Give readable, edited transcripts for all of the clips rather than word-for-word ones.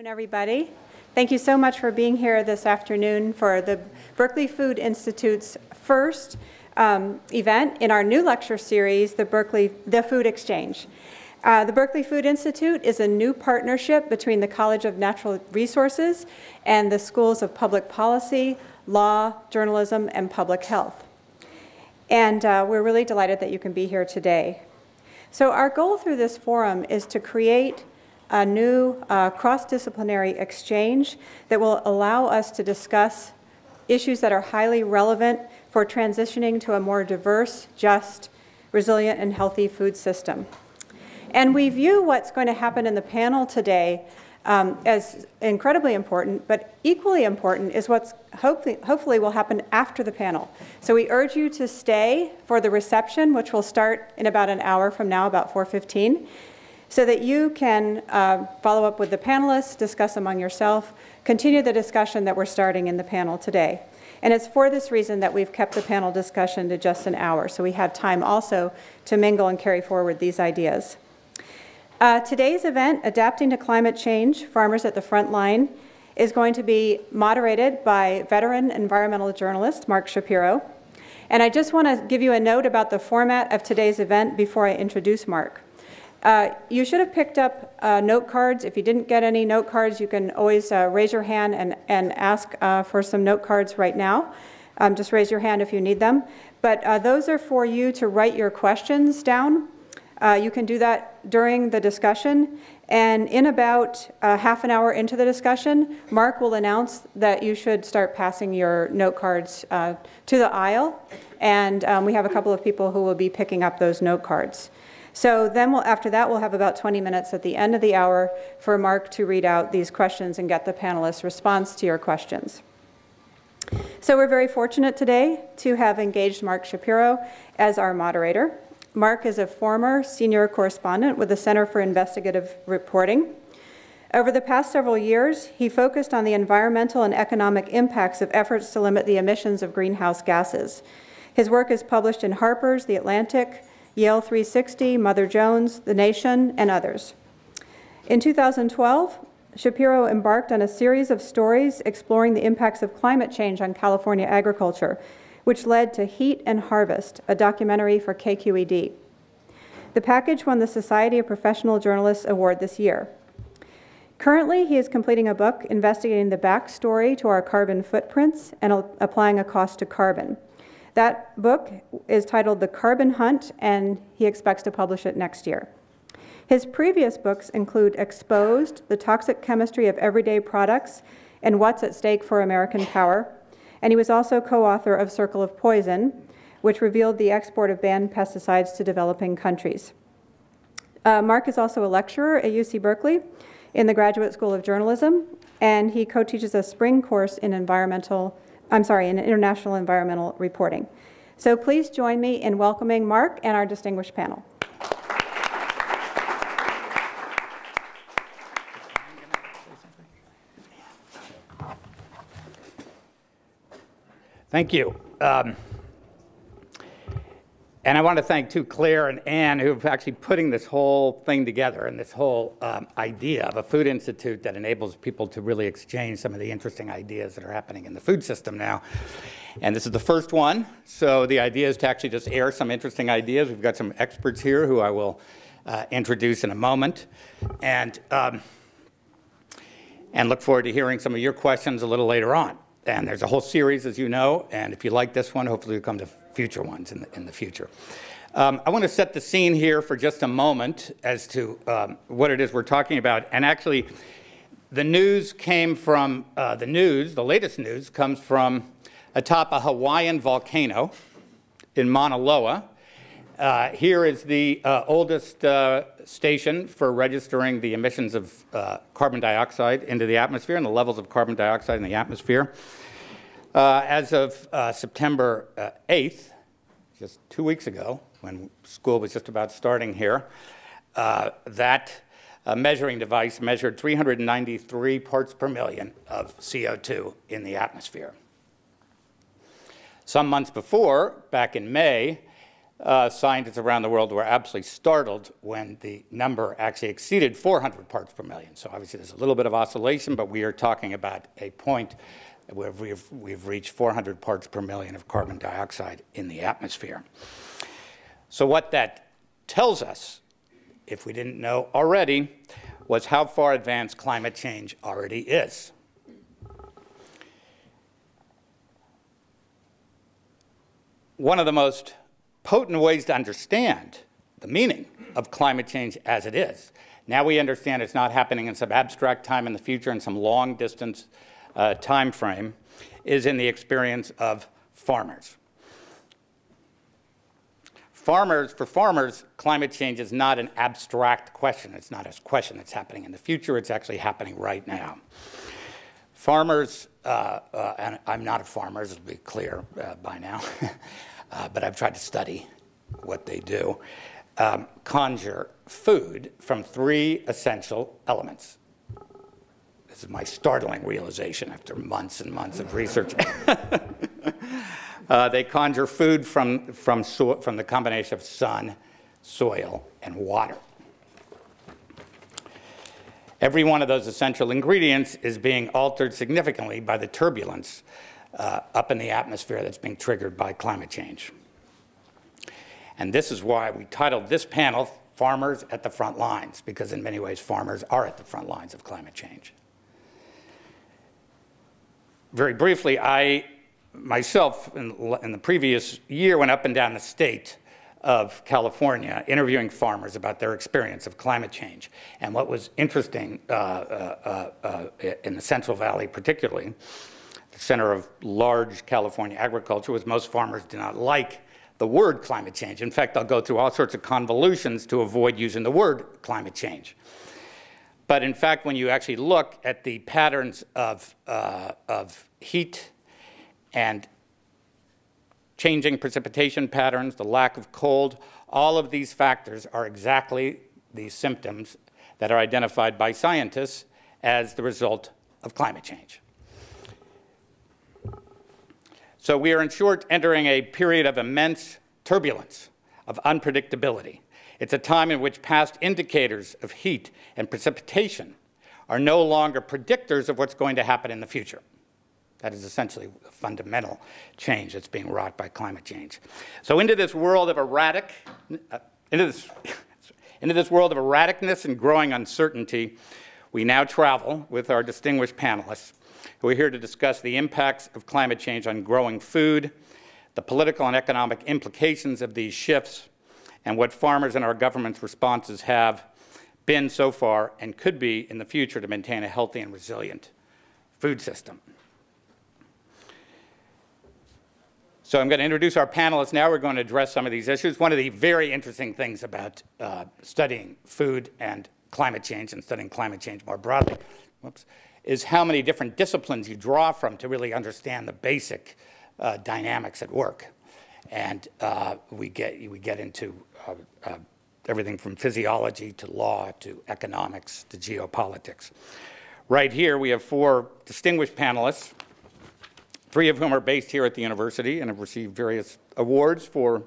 Everybody. Thank you so much for being here this afternoon for the Berkeley Food Institute's first event in our new lecture series, the Food Exchange. The Berkeley Food Institute is a new partnership between the College of Natural Resources and the Schools of Public Policy, Law, Journalism, and Public Health. And we're really delighted that you can be here today. So our goal through this forum is to create a new cross-disciplinary exchange that will allow us to discuss issues that are highly relevant for transitioning to a more diverse, just, resilient, and healthy food system. And we view what's going to happen in the panel today as incredibly important, but equally important is what's hopefully will happen after the panel. So we urge you to stay for the reception, which will start in about an hour from now, about 4:15. So that you can follow up with the panelists, discuss among yourself, continue the discussion that we're starting in the panel today. And it's for this reason that we've kept the panel discussion to just an hour, so we have time also to mingle and carry forward these ideas. Today's event, Adapting to Climate Change, Farmers at the Frontline, is going to be moderated by veteran environmental journalist Mark Shapiro. And I just want to give you a note about the format of today's event before I introduce Mark. You should have picked up note cards. If you didn't get any note cards, you can always raise your hand and ask for some note cards right now. Just raise your hand if you need them. But those are for you to write your questions down. You can do that during the discussion. And in about half an hour into the discussion, Mark will announce that you should start passing your note cards to the aisle. And we have a couple of people who will be picking up those note cards. So then after that, we'll have about 20 minutes at the end of the hour for Mark to read out these questions and get the panelists' response to your questions. So we're very fortunate today to have engaged Mark Shapiro as our moderator. Mark is a former senior correspondent with the Center for Investigative Reporting. Over the past several years, he focused on the environmental and economic impacts of efforts to limit the emissions of greenhouse gases. His work is published in Harper's, The Atlantic, Yale 360, Mother Jones, The Nation, and others. In 2012, Shapiro embarked on a series of stories exploring the impacts of climate change on California agriculture, which led to Heat and Harvest, a documentary for KQED. The package won the Society of Professional Journalists Award this year. Currently, he is completing a book investigating the backstory to our carbon footprints and applying a cost to carbon. That book is titled The Carbon Hunt, and he expects to publish it next year. His previous books include Exposed, The Toxic Chemistry of Everyday Products, and What's at Stake for American Power. And he was also co-author of Circle of Poison, which revealed the export of banned pesticides to developing countries. Mark is also a lecturer at UC Berkeley in the Graduate School of Journalism, and he co-teaches a spring course in international environmental reporting. So please join me in welcoming Mark and our distinguished panel. Thank you. And I want to thank, too, Claire and Anne, who are actually putting this whole thing together and this whole idea of a food institute that enables people to really exchange some of the interesting ideas that are happening in the food system now. And this is the first one. So the idea is to actually just air some interesting ideas. We've got some experts here who I will introduce in a moment. And look forward to hearing some of your questions a little later on. And there's a whole series, as you know, and if you like this one, hopefully you'll come to future ones in the future. I want to set the scene here for just a moment as to what it is we're talking about. And actually, the news came from, the latest news comes from atop a Hawaiian volcano in Mauna Loa. Here is the oldest station for registering the emissions of carbon dioxide into the atmosphere and the levels of carbon dioxide in the atmosphere. As of September 8th, just 2 weeks ago, when school was just about starting here, that measuring device measured 393 parts per million of CO2 in the atmosphere. Some months before, back in May, scientists around the world were absolutely startled when the number actually exceeded 400 parts per million. So obviously there's a little bit of oscillation, but we are talking about a point where we've reached 400 parts per million of carbon dioxide in the atmosphere. So what that tells us, if we didn't know already, was how far advanced climate change already is. One of the most potent ways to understand the meaning of climate change as it is. Now we understand it's not happening in some abstract time in the future, in some long distance time frame, is in the experience of farmers. For farmers, climate change is not an abstract question. It's not a question that's happening in the future. It's actually happening right now. Farmers, and I'm not a farmer, as will be clear by now, but I've tried to study what they do, conjure food from 3 essential elements. This is my startling realization after months and months of research. They conjure food from the combination of sun, soil, and water. Every one of those essential ingredients is being altered significantly by the turbulence up in the atmosphere that's being triggered by climate change. And this is why we titled this panel, Farmers at the Front Lines, because in many ways farmers are at the front lines of climate change. Very briefly, I myself, in the previous year, went up and down the state of California interviewing farmers about their experience of climate change. And what was interesting in the Central Valley particularly, the center of large California agriculture, was most farmers do not like the word climate change. In fact, they'll go through all sorts of convolutions to avoid using the word climate change. But in fact, when you actually look at the patterns of heat and changing precipitation patterns, the lack of cold, all of these factors are exactly the symptoms that are identified by scientists as the result of climate change. So we are, in short, entering a period of immense turbulence, of unpredictability. It's a time in which past indicators of heat and precipitation are no longer predictors of what's going to happen in the future. That is essentially a fundamental change that's being wrought by climate change. So into this world of erraticness and growing uncertainty, we now travel with our distinguished panelists, who are here to discuss the impacts of climate change on growing food, the political and economic implications of these shifts, and what farmers and our government's responses have been so far and could be in the future to maintain a healthy and resilient food system. So I'm going to introduce our panelists now. We're going to address some of these issues. One of the very interesting things about studying food and climate change, and studying climate change more broadly, is how many different disciplines you draw from to really understand the basic dynamics at work. And we get into everything from physiology to law to economics to geopolitics. Right here we have 4 distinguished panelists, 3 of whom are based here at the university and have received various awards for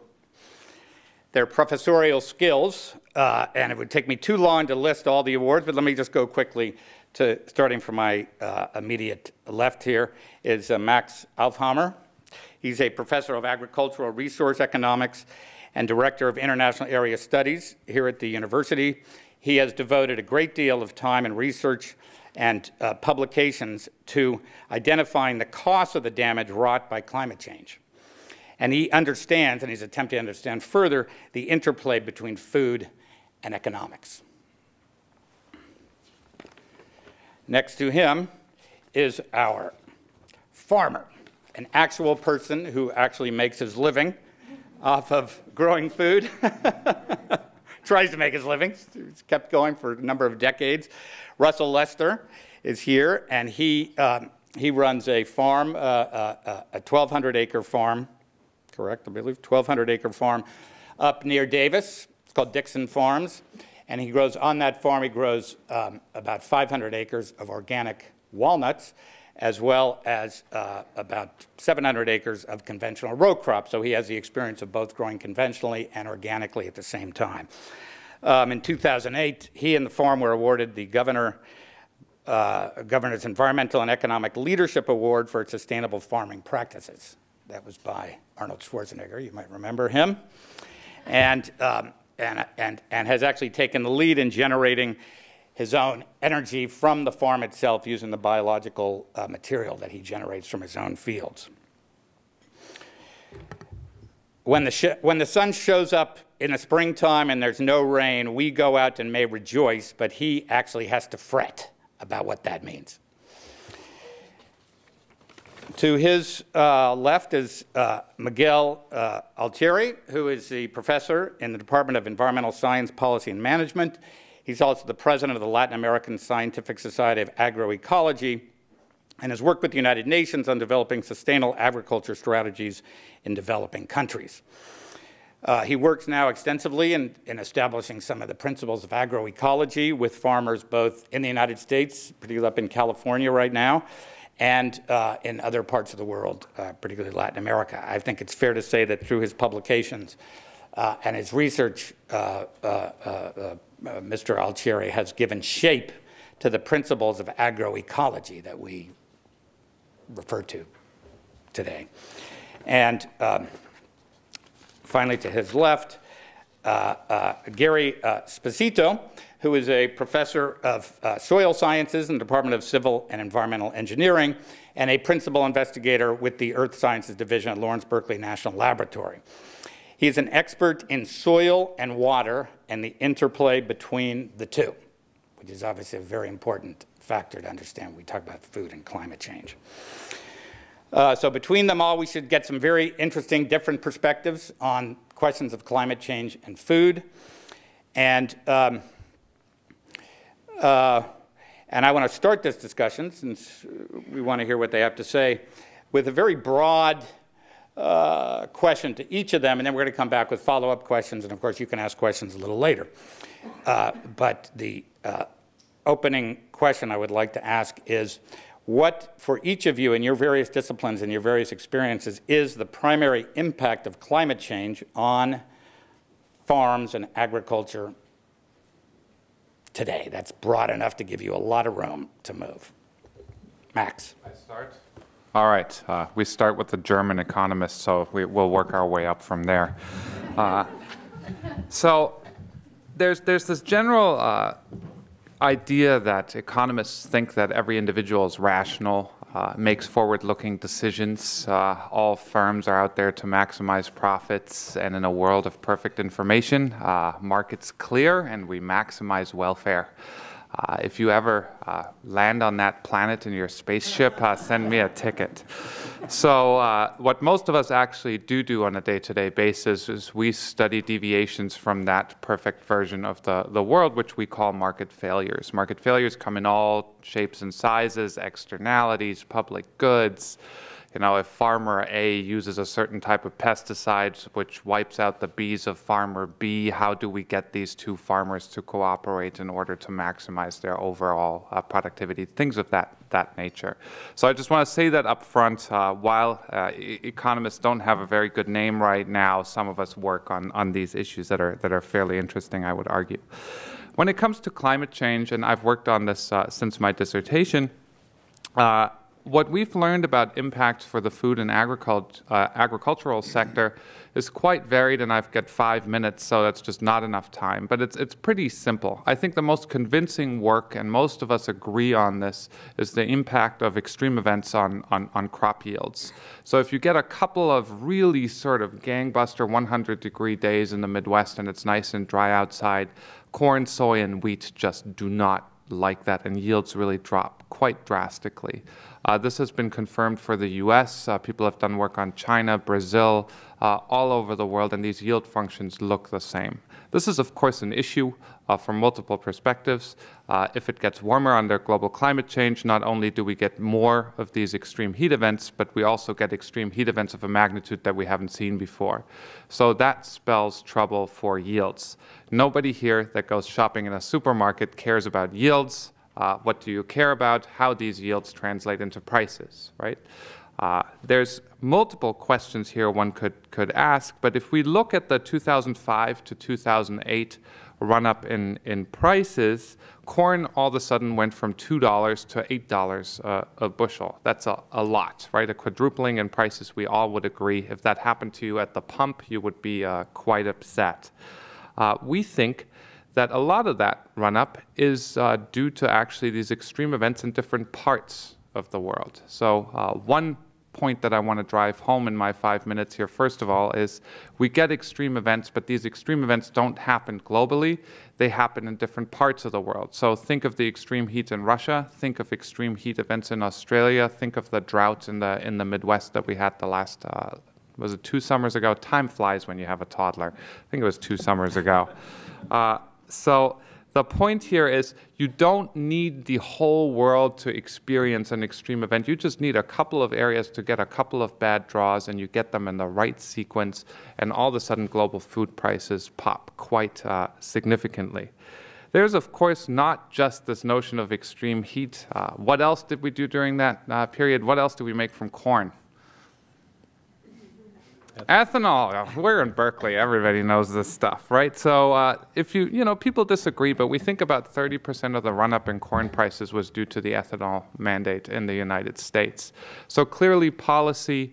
their professorial skills. And it would take me too long to list all the awards, but let me just go quickly to, starting from my immediate left here, is Max Auffhammer. He's a professor of agricultural resource economics and director of international area studies here at the university. He has devoted a great deal of time and research and publications to identifying the costs of the damage wrought by climate change. And he understands, and he's attempting to understand further, the interplay between food and economics. Next to him is our farmer, an actual person who actually makes his living off of growing food. Tries to make his living. He's kept going for a number of decades. Russell Lester is here, and he runs a farm, a 1,200-acre farm, correct, I believe, 1,200-acre farm up near Davis. It's called Dixon Farms. And he grows, on that farm, he grows about 500 acres of organic walnuts, as well as about 700 acres of conventional row crops. So he has the experience of both growing conventionally and organically at the same time. In 2008, he and the farm were awarded the Governor's Environmental and Economic Leadership Award for sustainable farming practices. That was by Arnold Schwarzenegger. You might remember him. And has actually taken the lead in generating his own energy from the farm itself using the biological material that he generates from his own fields. When the sun shows up in the springtime and there's no rain, we go out and may rejoice, but he actually has to fret about what that means. To his left is Miguel Altieri, who is the professor in the Department of Environmental Science, Policy, and Management. He's also the president of the Latin American Scientific Society of Agroecology and has worked with the United Nations on developing sustainable agriculture strategies in developing countries. He works now extensively in establishing some of the principles of agroecology with farmers both in the United States, particularly up in California right now, and in other parts of the world, particularly Latin America. I think it's fair to say that through his publications and his research, Mr. Altieri has given shape to the principles of agroecology that we refer to today. And finally, to his left, Gary Sposito, who is a professor of soil sciences in the Department of Civil and Environmental Engineering and a principal investigator with the Earth Sciences Division at Lawrence Berkeley National Laboratory. He is an expert in soil and water and the interplay between the two, which is obviously a very important factor to understand when we talk about food and climate change. So between them all, we should get some very interesting different perspectives on questions of climate change and food. And I want to start this discussion, since we want to hear what they have to say, with a very broad question to each of them, and then we're going to come back with follow-up questions, and of course you can ask questions a little later. But the opening question I would like to ask is, what, for each of you in your various disciplines and your various experiences, is the primary impact of climate change on farms and agriculture today? That's broad enough to give you a lot of room to move. Max. I start? All right. We start with the German economist, so we'll work our way up from there. So there's this general idea that economists think that every individual is rational, makes forward-looking decisions. All firms are out there to maximize profits, and in a world of perfect information, markets clear and we maximize welfare. If you ever land on that planet in your spaceship, send me a ticket. So what most of us actually do on a day-to-day basis is we study deviations from that perfect version of the world, which we call market failures. Market failures come in all shapes and sizes, externalities, public goods. You know, if farmer A uses a certain type of pesticide which wipes out the bees of farmer B, how do we get these two farmers to cooperate in order to maximize their overall productivity? Things of that nature. So I just want to say that up front, while economists don't have a very good name right now, some of us work on these issues that are fairly interesting, I would argue. When it comes to climate change, and I've worked on this since my dissertation, what we've learned about impacts for the food and agricultural sector is quite varied, and I've got 5 minutes, so that's just not enough time. But it's pretty simple. I think the most convincing work, and most of us agree on this, is the impact of extreme events on crop yields. So if you get a couple of really sort of gangbuster 100-degree days in the Midwest and it's nice and dry outside, corn, soy, and wheat just do not like that, and yields really drop quite drastically. This has been confirmed for the US. People have done work on China, Brazil, all over the world, and these yield functions look the same. This is, of course, an issue from multiple perspectives. If it gets warmer under global climate change, not only do we get more of these extreme heat events, but we also get extreme heat events of a magnitude that we haven't seen before. So that spells trouble for yields. Nobody here that goes shopping in a supermarket cares about yields. What do you care about? How these yields translate into prices, right? There's multiple questions here one could ask, but if we look at the 2005 to 2008 run-up in prices, corn all of a sudden went from $2 to $8 a bushel. That's a lot, right? A quadrupling in prices, we all would agree. If that happened to you at the pump, you would be quite upset. We think that a lot of that run-up is due to actually these extreme events in different parts of the world. So one point that I want to drive home in my 5 minutes here, first of all, is we get extreme events, but these extreme events don't happen globally. They happen in different parts of the world. So think of the extreme heat in Russia, think of extreme heat events in Australia, think of the drought in the Midwest that we had the last, was it 2 summers ago? Time flies when you have a toddler. I think it was 2 summers ago. So the point here is you don't need the whole world to experience an extreme event. You just need a couple of areas to get a couple of bad draws, and you get them in the right sequence, and all of a sudden global food prices pop quite significantly. There's, of course, not just this notion of extreme heat. What else did we do during that period? What else did we make from corn? Ethanol. We're in Berkeley. Everybody knows this stuff, right? So if people disagree, but we think about 30% of the run-up in corn prices was due to the ethanol mandate in the United States. So clearly policy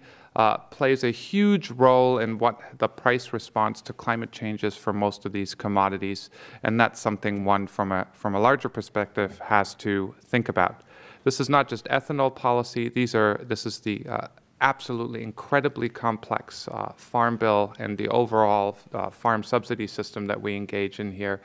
plays a huge role in what the price response to climate change is for most of these commodities, and that's something one from a larger perspective has to think about. This is not just ethanol policy. This is the absolutely incredibly complex farm bill and the overall farm subsidy system that we engage in here.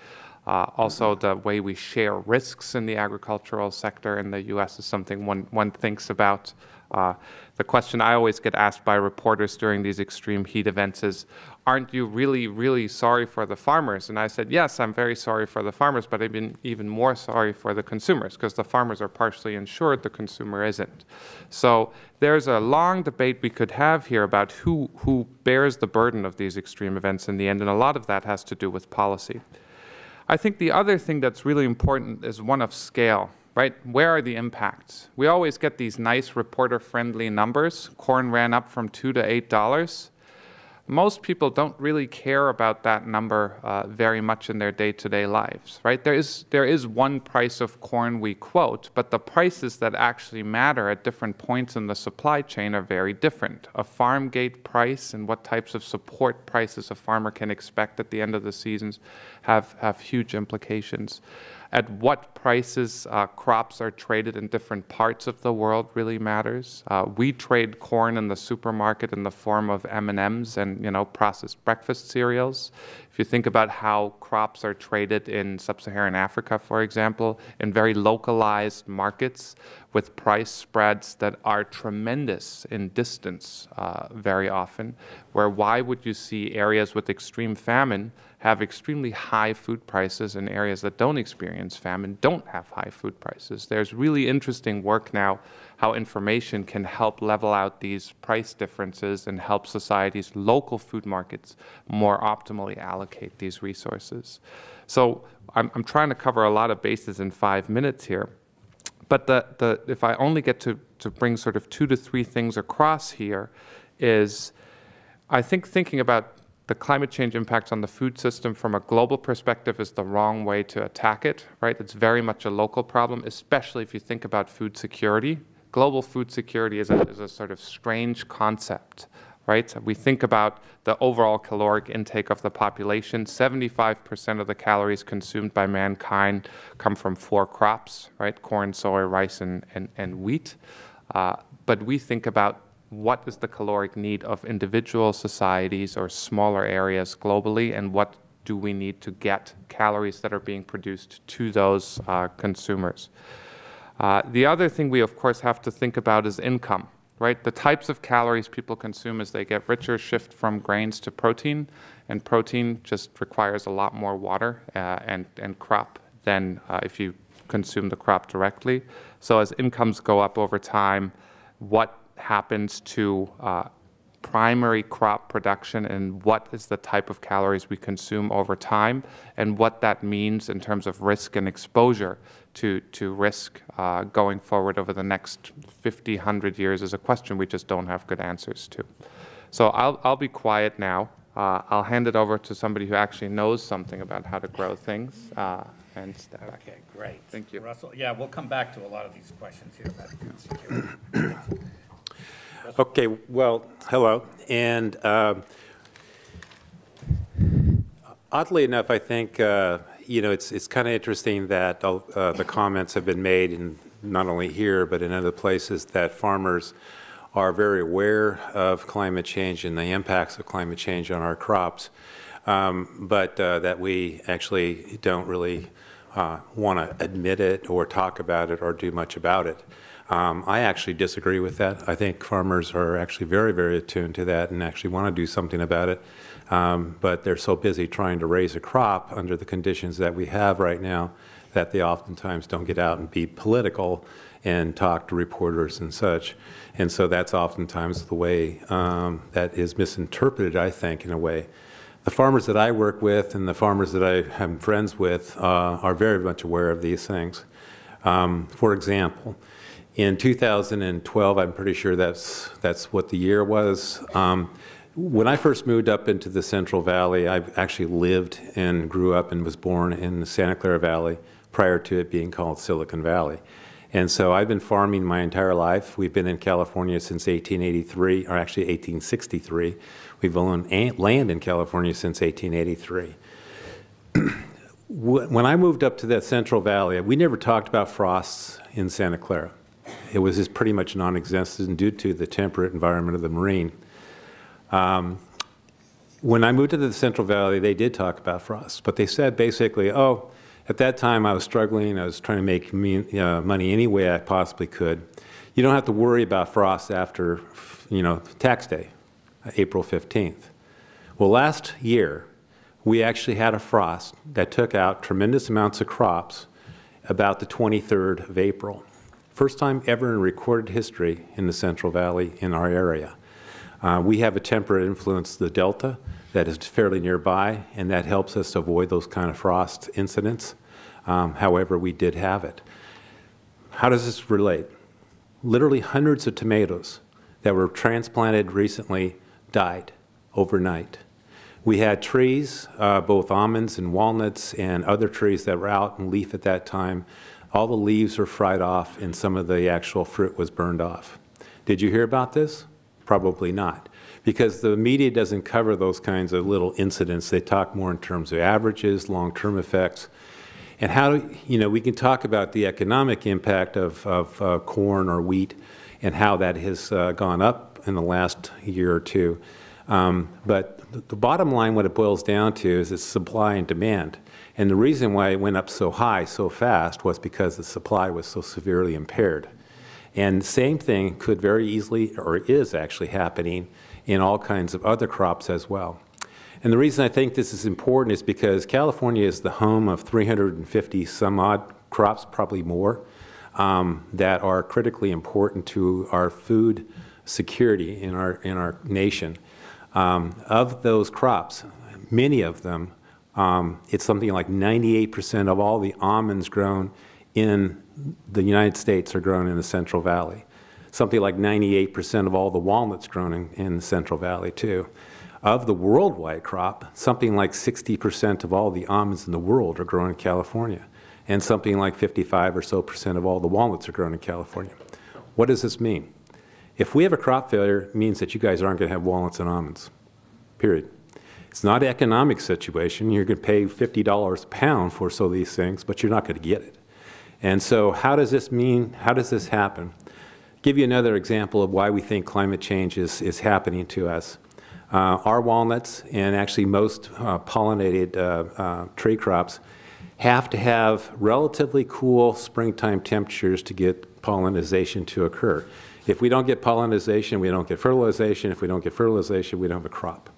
Also, the way we share risks in the agricultural sector in the U.S. is something one thinks about. The question I always get asked by reporters during these extreme heat events is, aren't you really, really sorry for the farmers? And I said, yes, I'm very sorry for the farmers, but I've been even more sorry for the consumers, because the farmers are partially insured, the consumer isn't. So there's a long debate we could have here about who bears the burden of these extreme events in the end, and a lot of that has to do with policy. I think the other thing that's really important is one of scale. Right? Where are the impacts? We always get these nice reporter-friendly numbers. Corn ran up from $2 to $8. Most people don't really care about that number very much in their day-to-day lives, right? There is one price of corn we quote, but the prices that actually matter at different points in the supply chain are very different. A farm gate price and what types of support prices a farmer can expect at the end of the seasons have huge implications. At what prices crops are traded in different parts of the world really matters. We trade corn in the supermarket in the form of M&Ms and processed breakfast cereals. If you think about how crops are traded in sub-Saharan Africa, for example, in very localized markets with price spreads that are tremendous in distance very often, why would you see areas with extreme famine have extremely high food prices and areas that don't experience famine don't have high food prices? There's really interesting work now how information can help level out these price differences and help societies' local food markets more optimally allocate these resources. So I'm trying to cover a lot of bases in 5 minutes here. But if I only get to bring sort of 2 to 3 things across here is, I think thinking about the climate change impacts on the food system from a global perspective is the wrong way to attack it, right? It's very much a local problem, especially if you think about food security. Global food security is a sort of strange concept, right? We think about the overall caloric intake of the population. 75% of the calories consumed by mankind come from 4 crops, right? Corn, soy, rice, and wheat. But we think about what is the caloric need of individual societies or smaller areas globally, and what do we need to get calories that are being produced to those consumers. The other thing we, of course, have to think about is income, right? The types of calories people consume as they get richer shift from grains to protein, and protein just requires a lot more water and crop than if you consume the crop directly. So as incomes go up over time, what happens to primary crop production and what is the type of calories we consume over time, and what that means in terms of risk and exposure to risk going forward over the next 50, 100 years is a question we just don't have good answers to. So I'll be quiet now. I'll hand it over to somebody who actually knows something about how to grow things and step back. Okay, great. Thank you. Russell, yeah, we'll come back to a lot of these questions here about food security. Okay, well, hello. And oddly enough, I think, you know, it's kind of interesting that the comments have been made, and not only here, but in other places, that farmers are very aware of climate change and the impacts of climate change on our crops, but that we actually don't really want to admit it or talk about it or do much about it. I actually disagree with that. I think farmers are actually very, very attuned to that and actually want to do something about it, but they're so busy trying to raise a crop under the conditions that we have right now that they oftentimes don't get out and be political and talk to reporters and such. And so that's oftentimes the way that is misinterpreted, I think, in a way. The farmers that I work with and the farmers that I am friends with are very much aware of these things. For example, in 2012, I'm pretty sure that's what the year was. When I first moved up into the Central Valley, I actually lived and grew up and was born in the Santa Clara Valley prior to it being called Silicon Valley. And so I've been farming my entire life. We've been in California since 1883, or actually 1863. We've owned land in California since 1883. When I moved up to that Central Valley, we never talked about frosts in Santa Clara. It was just pretty much non-existent due to the temperate environment of the marine. When I moved to the Central Valley, they did talk about frosts, but they said basically, oh, at that time I was struggling, I was trying to make money any way I possibly could. You don't have to worry about frosts after, you know, tax day, April 15th. Well, last year, we actually had a frost that took out tremendous amounts of crops about the 23rd of April. First time ever in recorded history in the Central Valley in our area. We have a temperate influence, the Delta, that is fairly nearby, and that helps us avoid those kind of frost incidents. However, we did have it. How does this relate? Literally hundreds of tomatoes that were transplanted recently died overnight. We had trees, both almonds and walnuts and other trees that were out in leaf at that time. All the leaves were fried off and some of the actual fruit was burned off. Did you hear about this? Probably not, because the media doesn't cover those kinds of little incidents. They talk more in terms of averages, long-term effects. And how, you know, we can talk about the economic impact of corn or wheat and how that has gone up in the last year or two. But the bottom line, what it boils down to is it's supply and demand. And the reason why it went up so high so fast was because the supply was so severely impaired. And the same thing could very easily, or is actually happening, in all kinds of other crops as well. And the reason I think this is important is because California is the home of 350 some odd crops, probably more, that are critically important to our food security in our nation. Of those crops, many of them, it's something like 98% of all the almonds grown in the United States are grown in the Central Valley. Something like 98% of all the walnuts grown in the Central Valley too. Of the worldwide crop, something like 60% of all the almonds in the world are grown in California. And something like 55% or so of all the walnuts are grown in California. What does this mean? If we have a crop failure, it means that you guys aren't going to have walnuts and almonds, period. It's not an economic situation. You're going to pay $50 a pound for some of these things, but you're not going to get it. And so how does this mean, how does this happen? Give you another example of why we think climate change is happening to us. Our walnuts and actually most pollinated tree crops have to have relatively cool springtime temperatures to get pollination to occur. If we don't get pollination, we don't get fertilization. If we don't get fertilization, we don't have a crop.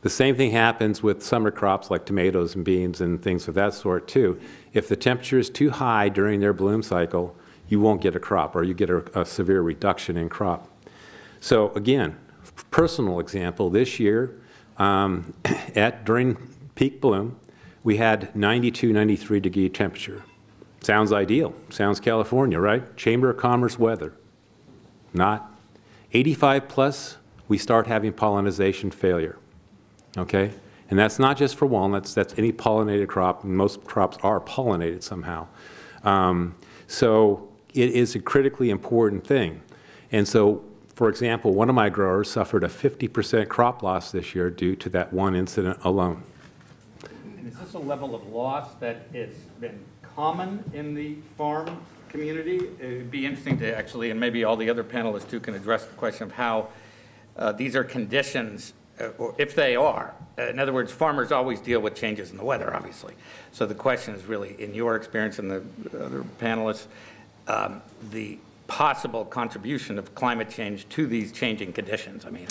The same thing happens with summer crops like tomatoes and beans and things of that sort too. If the temperature is too high during their bloom cycle, you won't get a crop, or you get a severe reduction in crop. So again, personal example, this year, during peak bloom, we had 92, 93 degree temperature. Sounds ideal. Sounds California, right? Chamber of Commerce weather. Not. 85 plus, we start having pollination failure. Okay? And that's not just for walnuts, that's any pollinated crop, and most crops are pollinated somehow. So it is a critically important thing. And so, for example, one of my growers suffered a 50% crop loss this year due to that one incident alone. And is this a level of loss that has been common in the farm community? It would be interesting to actually, and maybe all the other panelists too can address the question of how these are conditions, or if they are. In other words, farmers always deal with changes in the weather, obviously. So the question is really, in your experience and the other panelists, the possible contribution of climate change to these changing conditions. I mean,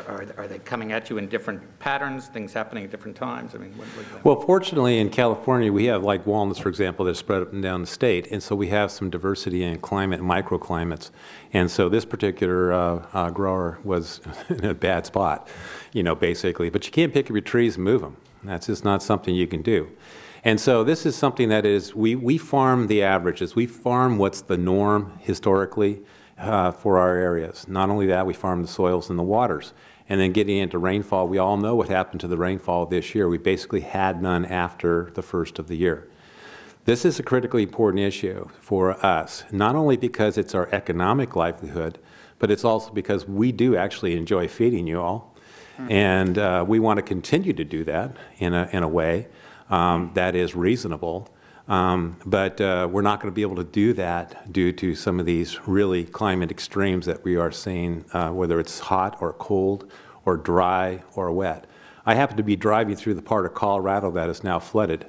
are they coming at you in different patterns, things happening at different times? I mean, well, fortunately in California, we have like walnuts, for example, that are spread up and down the state, and so we have some diversity in climate, microclimates. And so this particular grower was in a bad spot, you know, basically. But you can't pick up your trees and move them. That's just not something you can do. And so this is something that is, we farm the averages. We farm what's the norm historically for our areas. Not only that, we farm the soils and the waters. And then getting into rainfall, we all know what happened to the rainfall this year. We basically had none after the first of the year. This is a critically important issue for us, not only because it's our economic livelihood, but it's also because we do actually enjoy feeding you all. And we want to continue to do that in a way that is reasonable, but we're not going to be able to do that due to some of these really climate extremes that we are seeing, whether it's hot or cold or dry or wet. I happen to be driving through the part of Colorado that is now flooded,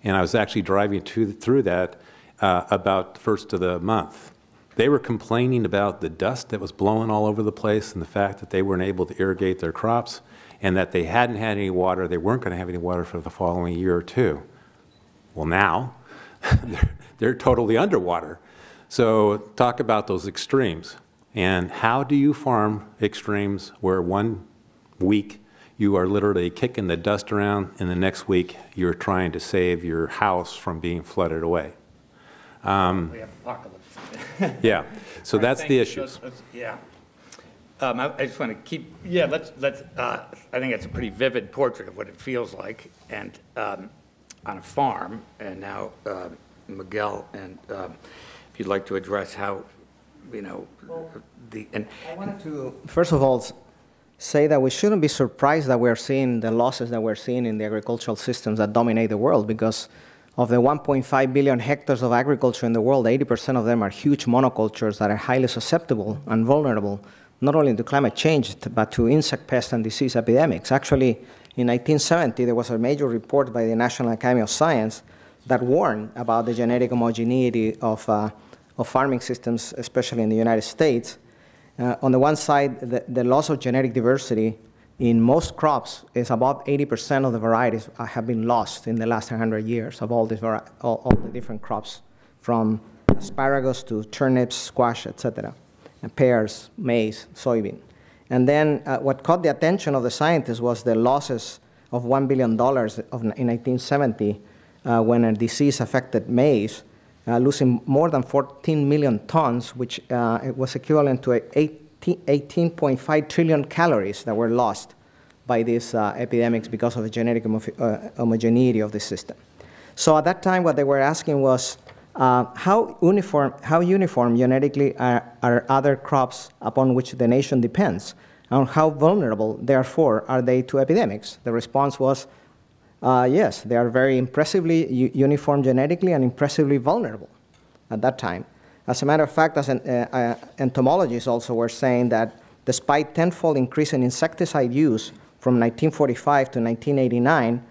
and I was actually driving through that about the first of the month. They were complaining about the dust that was blowing all over the place and the fact that they weren't able to irrigate their crops, and that they hadn't had any water, they weren't going to have any water for the following year or two. Well, now, they're totally underwater. So talk about those extremes. And how do you farm extremes where one week you are literally kicking the dust around, and the next week you're trying to save your house from being flooded away? We have apocalypse. Yeah, so that's the issues. Yeah. I just want to keep, let's I think it's a pretty vivid portrait of what it feels like, and on a farm. And now, Miguel, and if you'd like to address how, you know, I wanted to, first of all, say that we shouldn't be surprised that we're seeing the losses that we're seeing in the agricultural systems that dominate the world, because of the 1.5 billion hectares of agriculture in the world, 80% of them are huge monocultures that are highly susceptible and vulnerable not only to climate change, but to insect pest and disease epidemics. Actually, in 1970, there was a major report by the National Academy of Science that warned about the genetic homogeneity of farming systems, especially in the United States. On the one side, the loss of genetic diversity in most crops is about 80% of the varieties have been lost in the last 100 years of all the different crops, from asparagus to turnips, squash, etc., and pears, maize, soybean. And then what caught the attention of the scientists was the losses of $1 billion in 1970 when a disease affected maize, losing more than 14 million tons, which it was equivalent to 18.5 trillion calories that were lost by these epidemics because of the genetic homogeneity of the system. So at that time, what they were asking was, how uniform genetically are other crops upon which the nation depends, and how vulnerable, therefore, are they to epidemics? The response was, yes, they are very impressively uniform genetically and impressively vulnerable at that time. As a matter of fact, as entomologists also were saying that despite tenfold increase in insecticide use from 1945 to 1989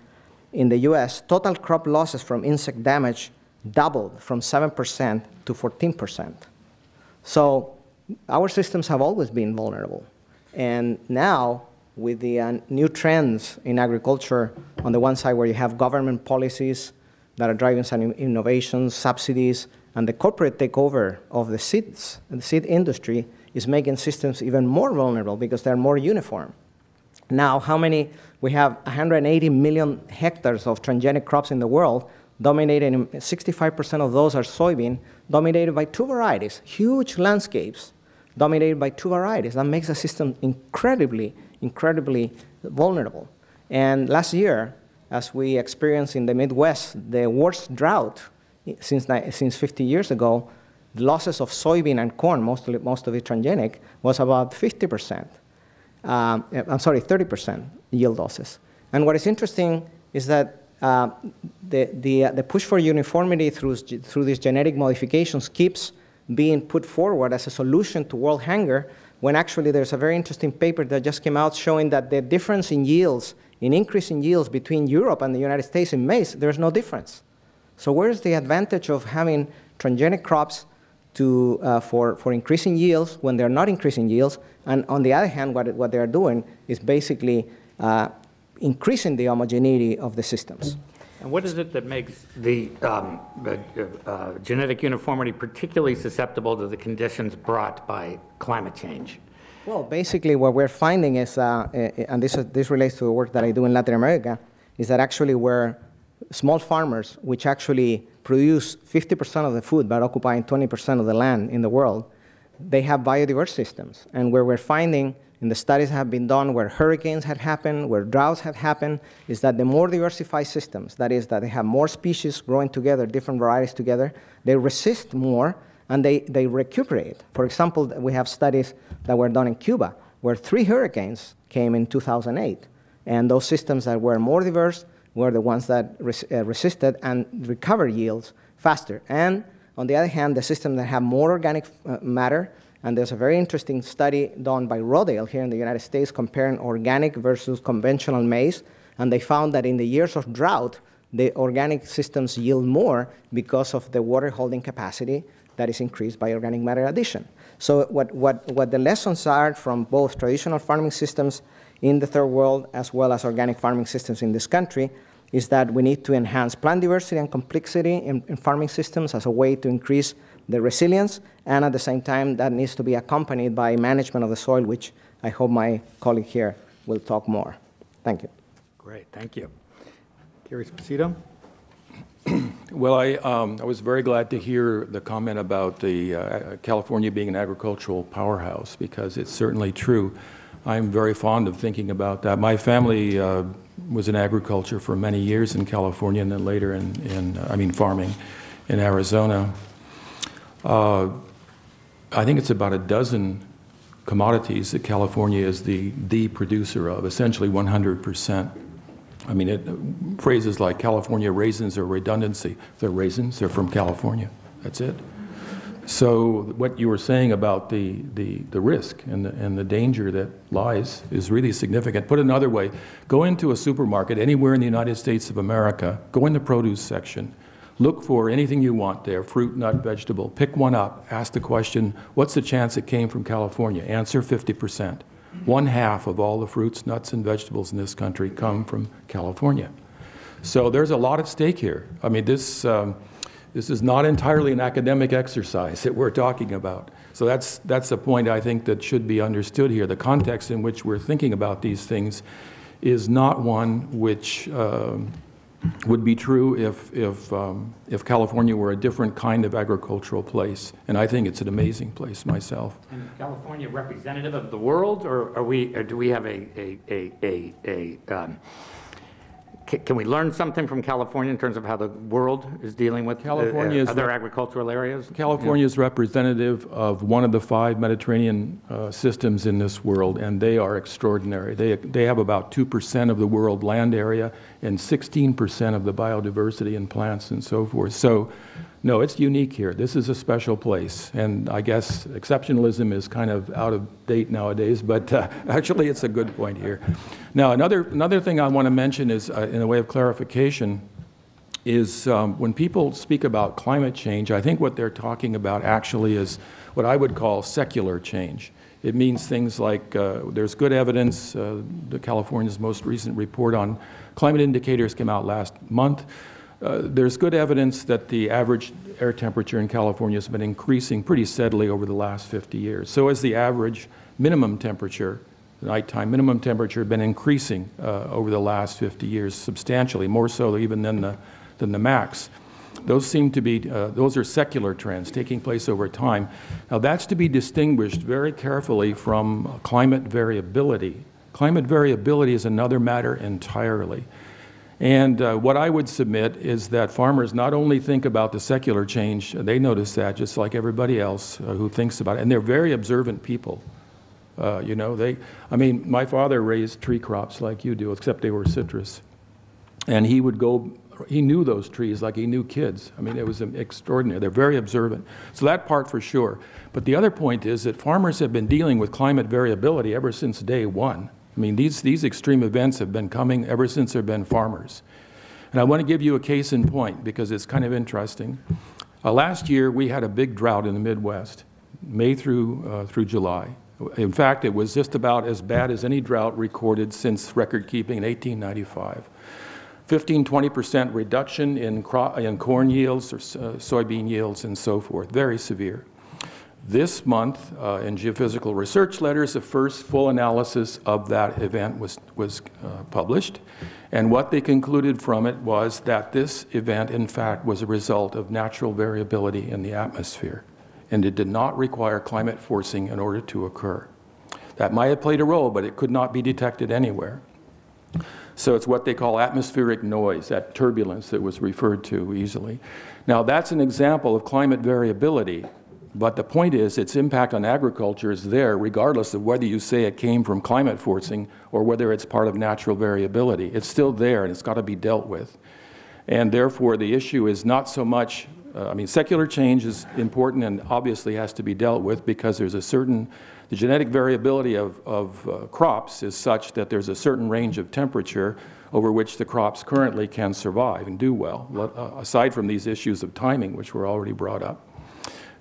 in the US, total crop losses from insect damage doubled from 7% to 14%. So our systems have always been vulnerable. And now, with the new trends in agriculture, on the one side where you have government policies that are driving some innovations, subsidies, and the corporate takeover of the seed industry, is making systems even more vulnerable because they're more uniform. Now, we have 180 million hectares of transgenic crops in the world, dominated, 65% of those are soybean, dominated by 2 varieties, huge landscapes dominated by 2 varieties. That makes the system incredibly, incredibly vulnerable. And last year, as we experienced in the Midwest, the worst drought since 50 years ago, the losses of soybean and corn, most of it transgenic, was about 50%. 30% yield losses. And what is interesting is that the push for uniformity through these genetic modifications keeps being put forward as a solution to world hunger, when actually there's a very interesting paper that just came out showing that the difference in yields, in increase in yields between Europe and the United States in maize, there's no difference. So where's the advantage of having transgenic crops for increasing yields when they're not increasing yields? And on the other hand, what they're doing is basically increasing the homogeneity of the systems. And what is it that makes the genetic uniformity particularly susceptible to the conditions brought by climate change? Well, basically what we're finding is, and this relates to the work that I do in Latin America, is that actually we're small farmers, which actually produce 50% of the food but occupying 20% of the land in the world, they have biodiverse systems. And where we're finding in the studies that have been done where hurricanes had happened, where droughts had happened, is that the more diversified systems, that is, that they have more species growing together, different varieties together, they resist more and they recuperate. For example, we have studies that were done in Cuba where 3 hurricanes came in 2008. And those systems that were more diverse were the ones that resisted and recovered yields faster. And on the other hand, the systems that have more organic matter, and there's a very interesting study done by Rodale here in the United States comparing organic versus conventional maize, and they found that in the years of drought, the organic systems yield more because of the water holding capacity that is increased by organic matter addition. So what the lessons are from both traditional farming systems in the third world as well as organic farming systems in this country is that we need to enhance plant diversity and complexity in farming systems as a way to increase the resilience, and at the same time that needs to be accompanied by management of the soil, which I hope my colleague here will talk more. Thank you. Great, thank you. Gary Esposito? Well, I was very glad to hear the comment about the California being an agricultural powerhouse, because it's certainly true. I'm very fond of thinking about that. My family was in agriculture for many years in California, and then later farming in Arizona. I think it's about a dozen commodities that California is the producer of, essentially 100%. I mean, phrases like California raisins or redundancy. They're raisins, they're from California. That's it. So what you were saying about the risk and the danger that lies is really significant. Put another way, go into a supermarket anywhere in the United States of America, go in the produce section, look for anything you want there, fruit, nut, vegetable, pick one up, ask the question, what's the chance it came from California? Answer 50%. 1/2 of all the fruits, nuts, and vegetables in this country come from California. So there's a lot at stake here. I mean, this is not entirely an academic exercise that we're talking about. So that's a point I think that should be understood here. The context in which we're thinking about these things is not one which would be true if California were a different kind of agricultural place. And I think it's an amazing place myself. And California representative of the world, or do we have can we learn something from California in terms of how the world is dealing with other agricultural areas? California is representative of one of the 5 Mediterranean systems in this world, and they are extraordinary. They have about 2% of the world land area and 16% of the biodiversity in plants and so forth. So, no, it's unique here. This is a special place, and I guess exceptionalism is kind of out of date nowadays, but actually it's a good point here. Now, another thing I want to mention is, in a way of clarification, is when people speak about climate change, I think what they're talking about actually is what I would call secular change. It means things like there's good evidence. California's most recent report on climate indicators came out last month. there's good evidence that the average air temperature in California has been increasing pretty steadily over the last 50 years. So has the average minimum temperature, the nighttime minimum temperature, been increasing over the last 50 years substantially, more so even than the max. Those seem to be, those are secular trends taking place over time. Now that's to be distinguished very carefully from climate variability. Climate variability is another matter entirely. And what I would submit is that farmers not only think about the secular change, they notice that just like everybody else who thinks about it, and they're very observant people. You know, I mean, my father raised tree crops like you do, except they were citrus. And he would go, he knew those trees like he knew kids. I mean, it was extraordinary. They're very observant. So that part for sure. But the other point is that farmers have been dealing with climate variability ever since day one. I mean, these extreme events have been coming ever since there have been farmers. And I want to give you a case in point because it's kind of interesting. Last year, we had a big drought in the Midwest, May through July. In fact, it was just about as bad as any drought recorded since record keeping in 1895. 15–20% reduction in corn yields or soybean yields and so forth, very severe. This month, in Geophysical Research Letters, the first full analysis of that event was published. And what they concluded from it was that this event, in fact, was a result of natural variability in the atmosphere. And it did not require climate forcing in order to occur. That might have played a role, but it could not be detected anywhere. So it's what they call atmospheric noise, that turbulence that was referred to easily. Now, that's an example of climate variability. But the point is, its impact on agriculture is there, regardless of whether you say it came from climate forcing or whether it's part of natural variability. It's still there, and it's got to be dealt with. And therefore, the issue is not so much, I mean, secular change is important and obviously has to be dealt with because there's a certain, the genetic variability of crops is such that there's a certain range of temperature over which the crops currently can survive and do well, aside from these issues of timing, which were already brought up.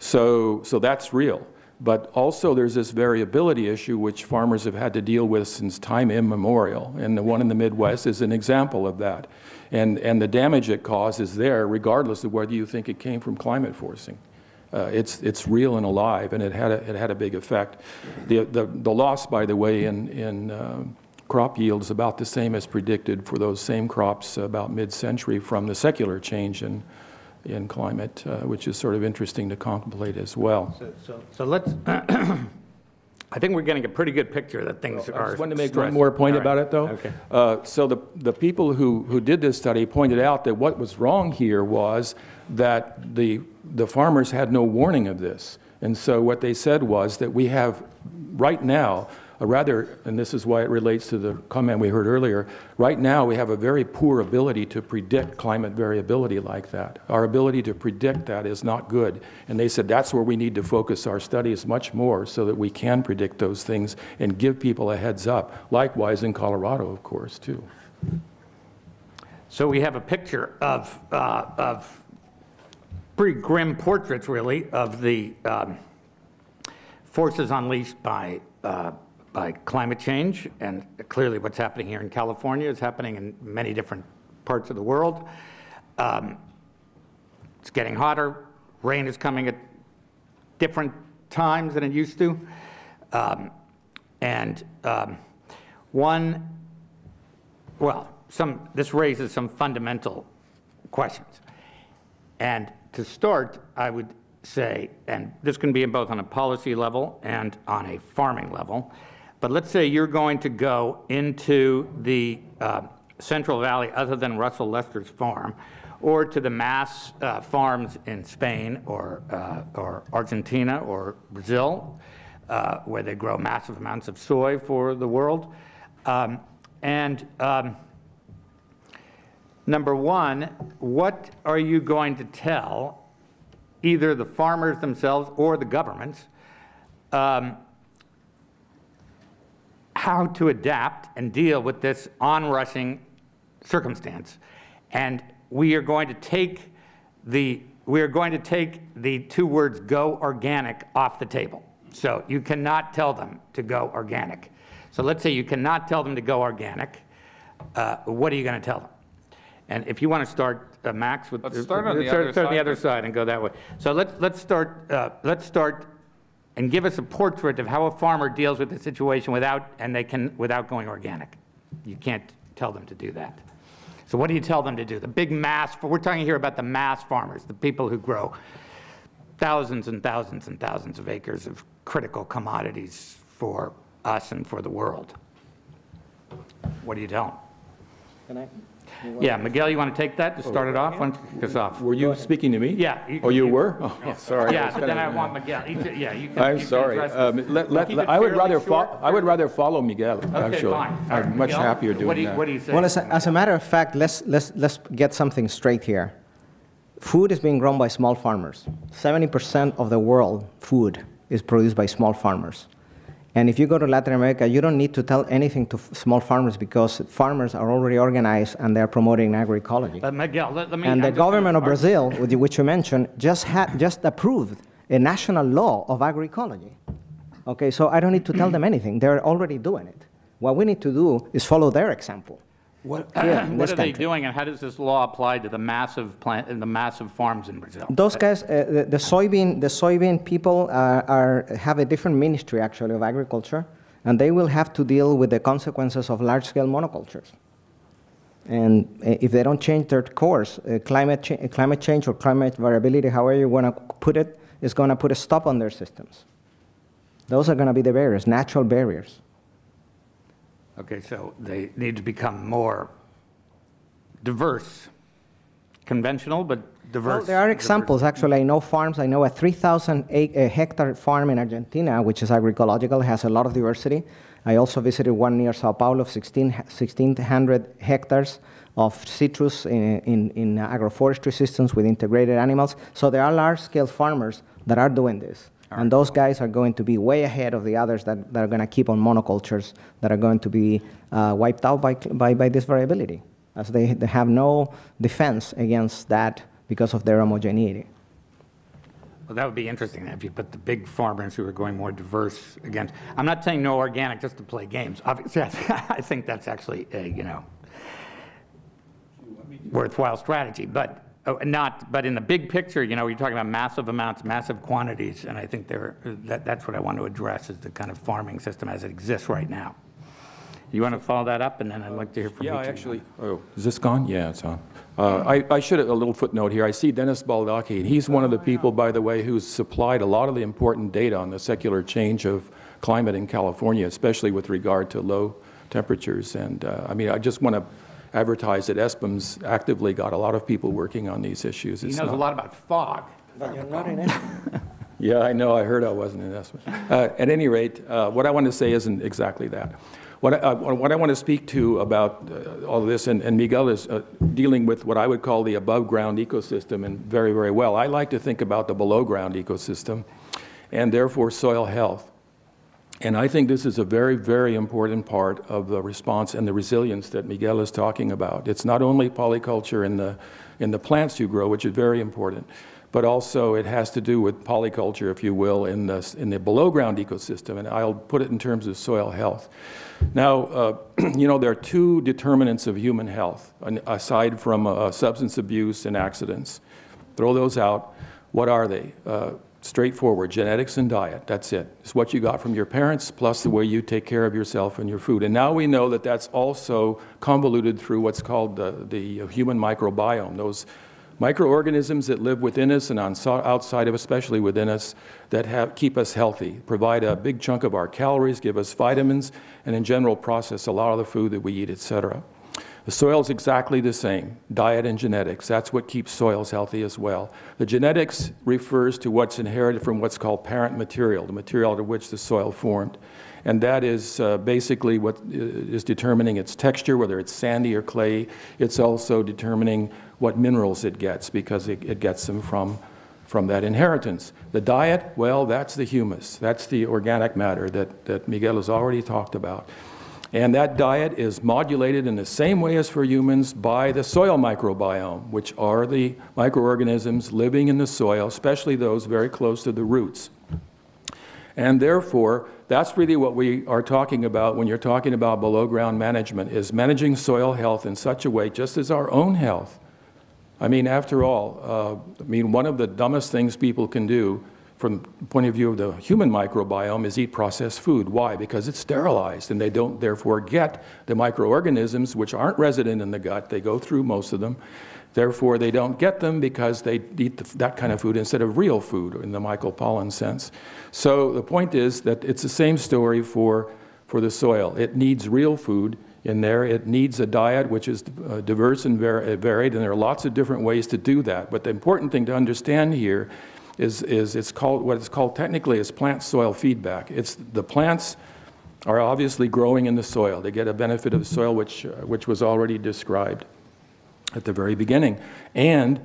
So that's real. But also there's this variability issue which farmers have had to deal with since time immemorial. And the one in the Midwest is an example of that. And the damage it causes there, regardless of whether you think it came from climate forcing. It's real and alive, and it had a big effect. The loss, by the way, in crop yield is about the same as predicted for those same crops about mid-century from the secular change in climate, which is sort of interesting to contemplate as well. So let's, I think we're getting a pretty good picture that things are. I just wanted to make one more point about it, though. Okay. So the people who did this study pointed out that what was wrong here was that the farmers had no warning of this. And so what they said was that we have right now a rather, and this is why it relates to the comment we heard earlier, right now we have a very poor ability to predict climate variability like that. Our ability to predict that is not good. And they said that's where we need to focus our studies much more so that we can predict those things and give people a heads up. Likewise in Colorado, of course, too. So we have a picture of pretty grim portraits, really, of the forces unleashed by climate change, and clearly what's happening here in California is happening in many different parts of the world. It's getting hotter. Rain is coming at different times than it used to. This raises some fundamental questions. And to start, I would say, and this can be both on a policy level and on a farming level, but let's say you're going to go into the Central Valley other than Russell Lester's farm, or to the mass farms in Spain or Argentina or Brazil, where they grow massive amounts of soy for the world. Number one, what are you going to tell either the farmers themselves or the governments how to adapt and deal with this onrushing circumstance? And we are going to take the two words "go organic" off the table. So you cannot tell them to go organic. So let's say you cannot tell them to go organic. What are you going to tell them? And if you want to start, Max? Let's start on the other side and go that way. So let's start and give us a portrait of how a farmer deals with the situation without going organic. You can't tell them to do that. So what do you tell them to do? The big mass, we're talking here about the mass farmers, the people who grow thousands and thousands and thousands of acres of critical commodities for us and for the world. What do you tell them? Can I? Yeah, Miguel, you want to take that to start it off? Why don't you kick us off? Were you speaking to me? Yeah. You were? Oh, sorry. Yeah, but then I want Miguel. Yeah, you can. I'm sorry. I would rather follow Miguel, actually. Fine. I'm much happier doing that. What do you say? Well, as a matter of fact, let's get something straight here. Food is being grown by small farmers. 70% of the world food is produced by small farmers. And if you go to Latin America, you don't need to tell anything to small farmers because farmers are already organized and they're promoting agroecology. But Miguel, let me... And the government of Brazil, which you mentioned, just approved a national law of agroecology. Okay, so I don't need to tell them anything. They're already doing it. What we need to do is follow their example. What are they doing, and how does this law apply to the massive farms in Brazil? Those guys, the soybean people have a different ministry, actually, of agriculture, and they will have to deal with the consequences of large-scale monocultures. And if they don't change their course, climate change or climate variability, however you want to put it, is going to put a stop on their systems. Those are going to be the barriers, natural barriers. Okay, so they need to become more diverse, conventional, but diverse. Well, there are examples, actually. I know farms. I know a 3,000-hectare farm in Argentina, which is agroecological, has a lot of diversity. I also visited one near Sao Paulo, 1,600 hectares of citrus in agroforestry systems with integrated animals. So there are large-scale farmers that are doing this. And those guys are going to be way ahead of the others that are going to keep on monocultures that are going to be wiped out by this variability, as they have no defense against that because of their homogeneity. Well, that would be interesting if you put the big farmers who are going more diverse against. I'm not saying no organic just to play games. Obviously, I think that's actually a worthwhile strategy, but. But in the big picture, you're talking about massive amounts, massive quantities, and I think that's what I want to address is the kind of farming system as it exists right now. You want to follow that up, and then I'd like to hear from you. Yeah, actually. Oh, is this gone? Yeah, it's on. I should have a little footnote here. I see Dennis Baldacci, and he's one of the people, by the way, who's supplied a lot of the important data on the secular change of climate in California, especially with regard to low temperatures. And I just want to advertise that ESPM's actively got a lot of people working on these issues. He knows a lot about fog. But you're not in ESPM. Yeah, I know. I heard I wasn't in ESPM. At any rate, what I want to say isn't exactly that. What I want to speak to about all of this, and Miguel is dealing with what I would call the above-ground ecosystem, and very, very well. I like to think about the below-ground ecosystem, and therefore soil health. And I think this is a very, very important part of the response and the resilience that Miguel is talking about. It's not only polyculture in the plants you grow, which is very important, but also it has to do with polyculture, if you will, in the below-ground ecosystem. And I'll put it in terms of soil health. Now, there are two determinants of human health, aside from substance abuse and accidents. Throw those out. What are they? Straightforward, genetics and diet, that's it. It's what you got from your parents plus the way you take care of yourself and your food. And now we know that that's also convoluted through what's called the human microbiome, those microorganisms that live within us and outside of us, especially within us, that keep us healthy, provide a big chunk of our calories, give us vitamins, and in general process a lot of the food that we eat, etc. The soil is exactly the same, diet and genetics. That's what keeps soils healthy as well. The genetics refers to what's inherited from what's called parent material, the material out of which the soil formed. And that is basically what is determining its texture, whether it's sandy or clay. It's also determining what minerals it gets, because it gets them from that inheritance. The diet, well, that's the humus. That's the organic matter that Miguel has already talked about. And that diet is modulated in the same way as for humans by the soil microbiome, which are the microorganisms living in the soil, especially those very close to the roots. And therefore, that's really what we are talking about when you're talking about below ground management, is managing soil health in such a way, just as our own health. I mean, after all, I mean, one of the dumbest things people can do from the point of view of the human microbiome is eat processed food. Why? Because it's sterilized, and they don't therefore get the microorganisms which aren't resident in the gut. They go through most of them. Therefore, they don't get them because they eat that kind of food instead of real food in the mycopollen sense. So the point is that it's the same story for the soil. It needs real food in there. It needs a diet which is diverse and varied, and there are lots of different ways to do that. But the important thing to understand here is it's called, what it's called technically is plant-soil feedback. It's the plants are obviously growing in the soil. They get a benefit of the soil which was already described at the very beginning. And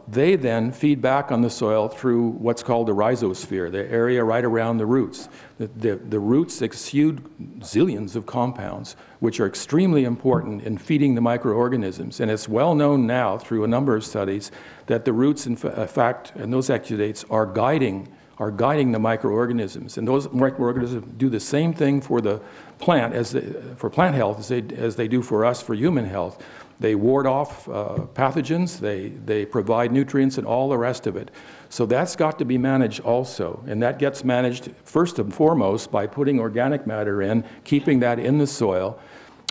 they then feed back on the soil through what's called the rhizosphere, the area right around the roots. The roots exude zillions of compounds, which are extremely important in feeding the microorganisms. And it's well known now through a number of studies that the roots, in fact, and those exudates are guiding the microorganisms. And those microorganisms do the same thing for the plant, for plant health, as they do for us for human health. They ward off pathogens, they provide nutrients, and all the rest of it. So that's got to be managed also. And that gets managed first and foremost by putting organic matter in, keeping that in the soil.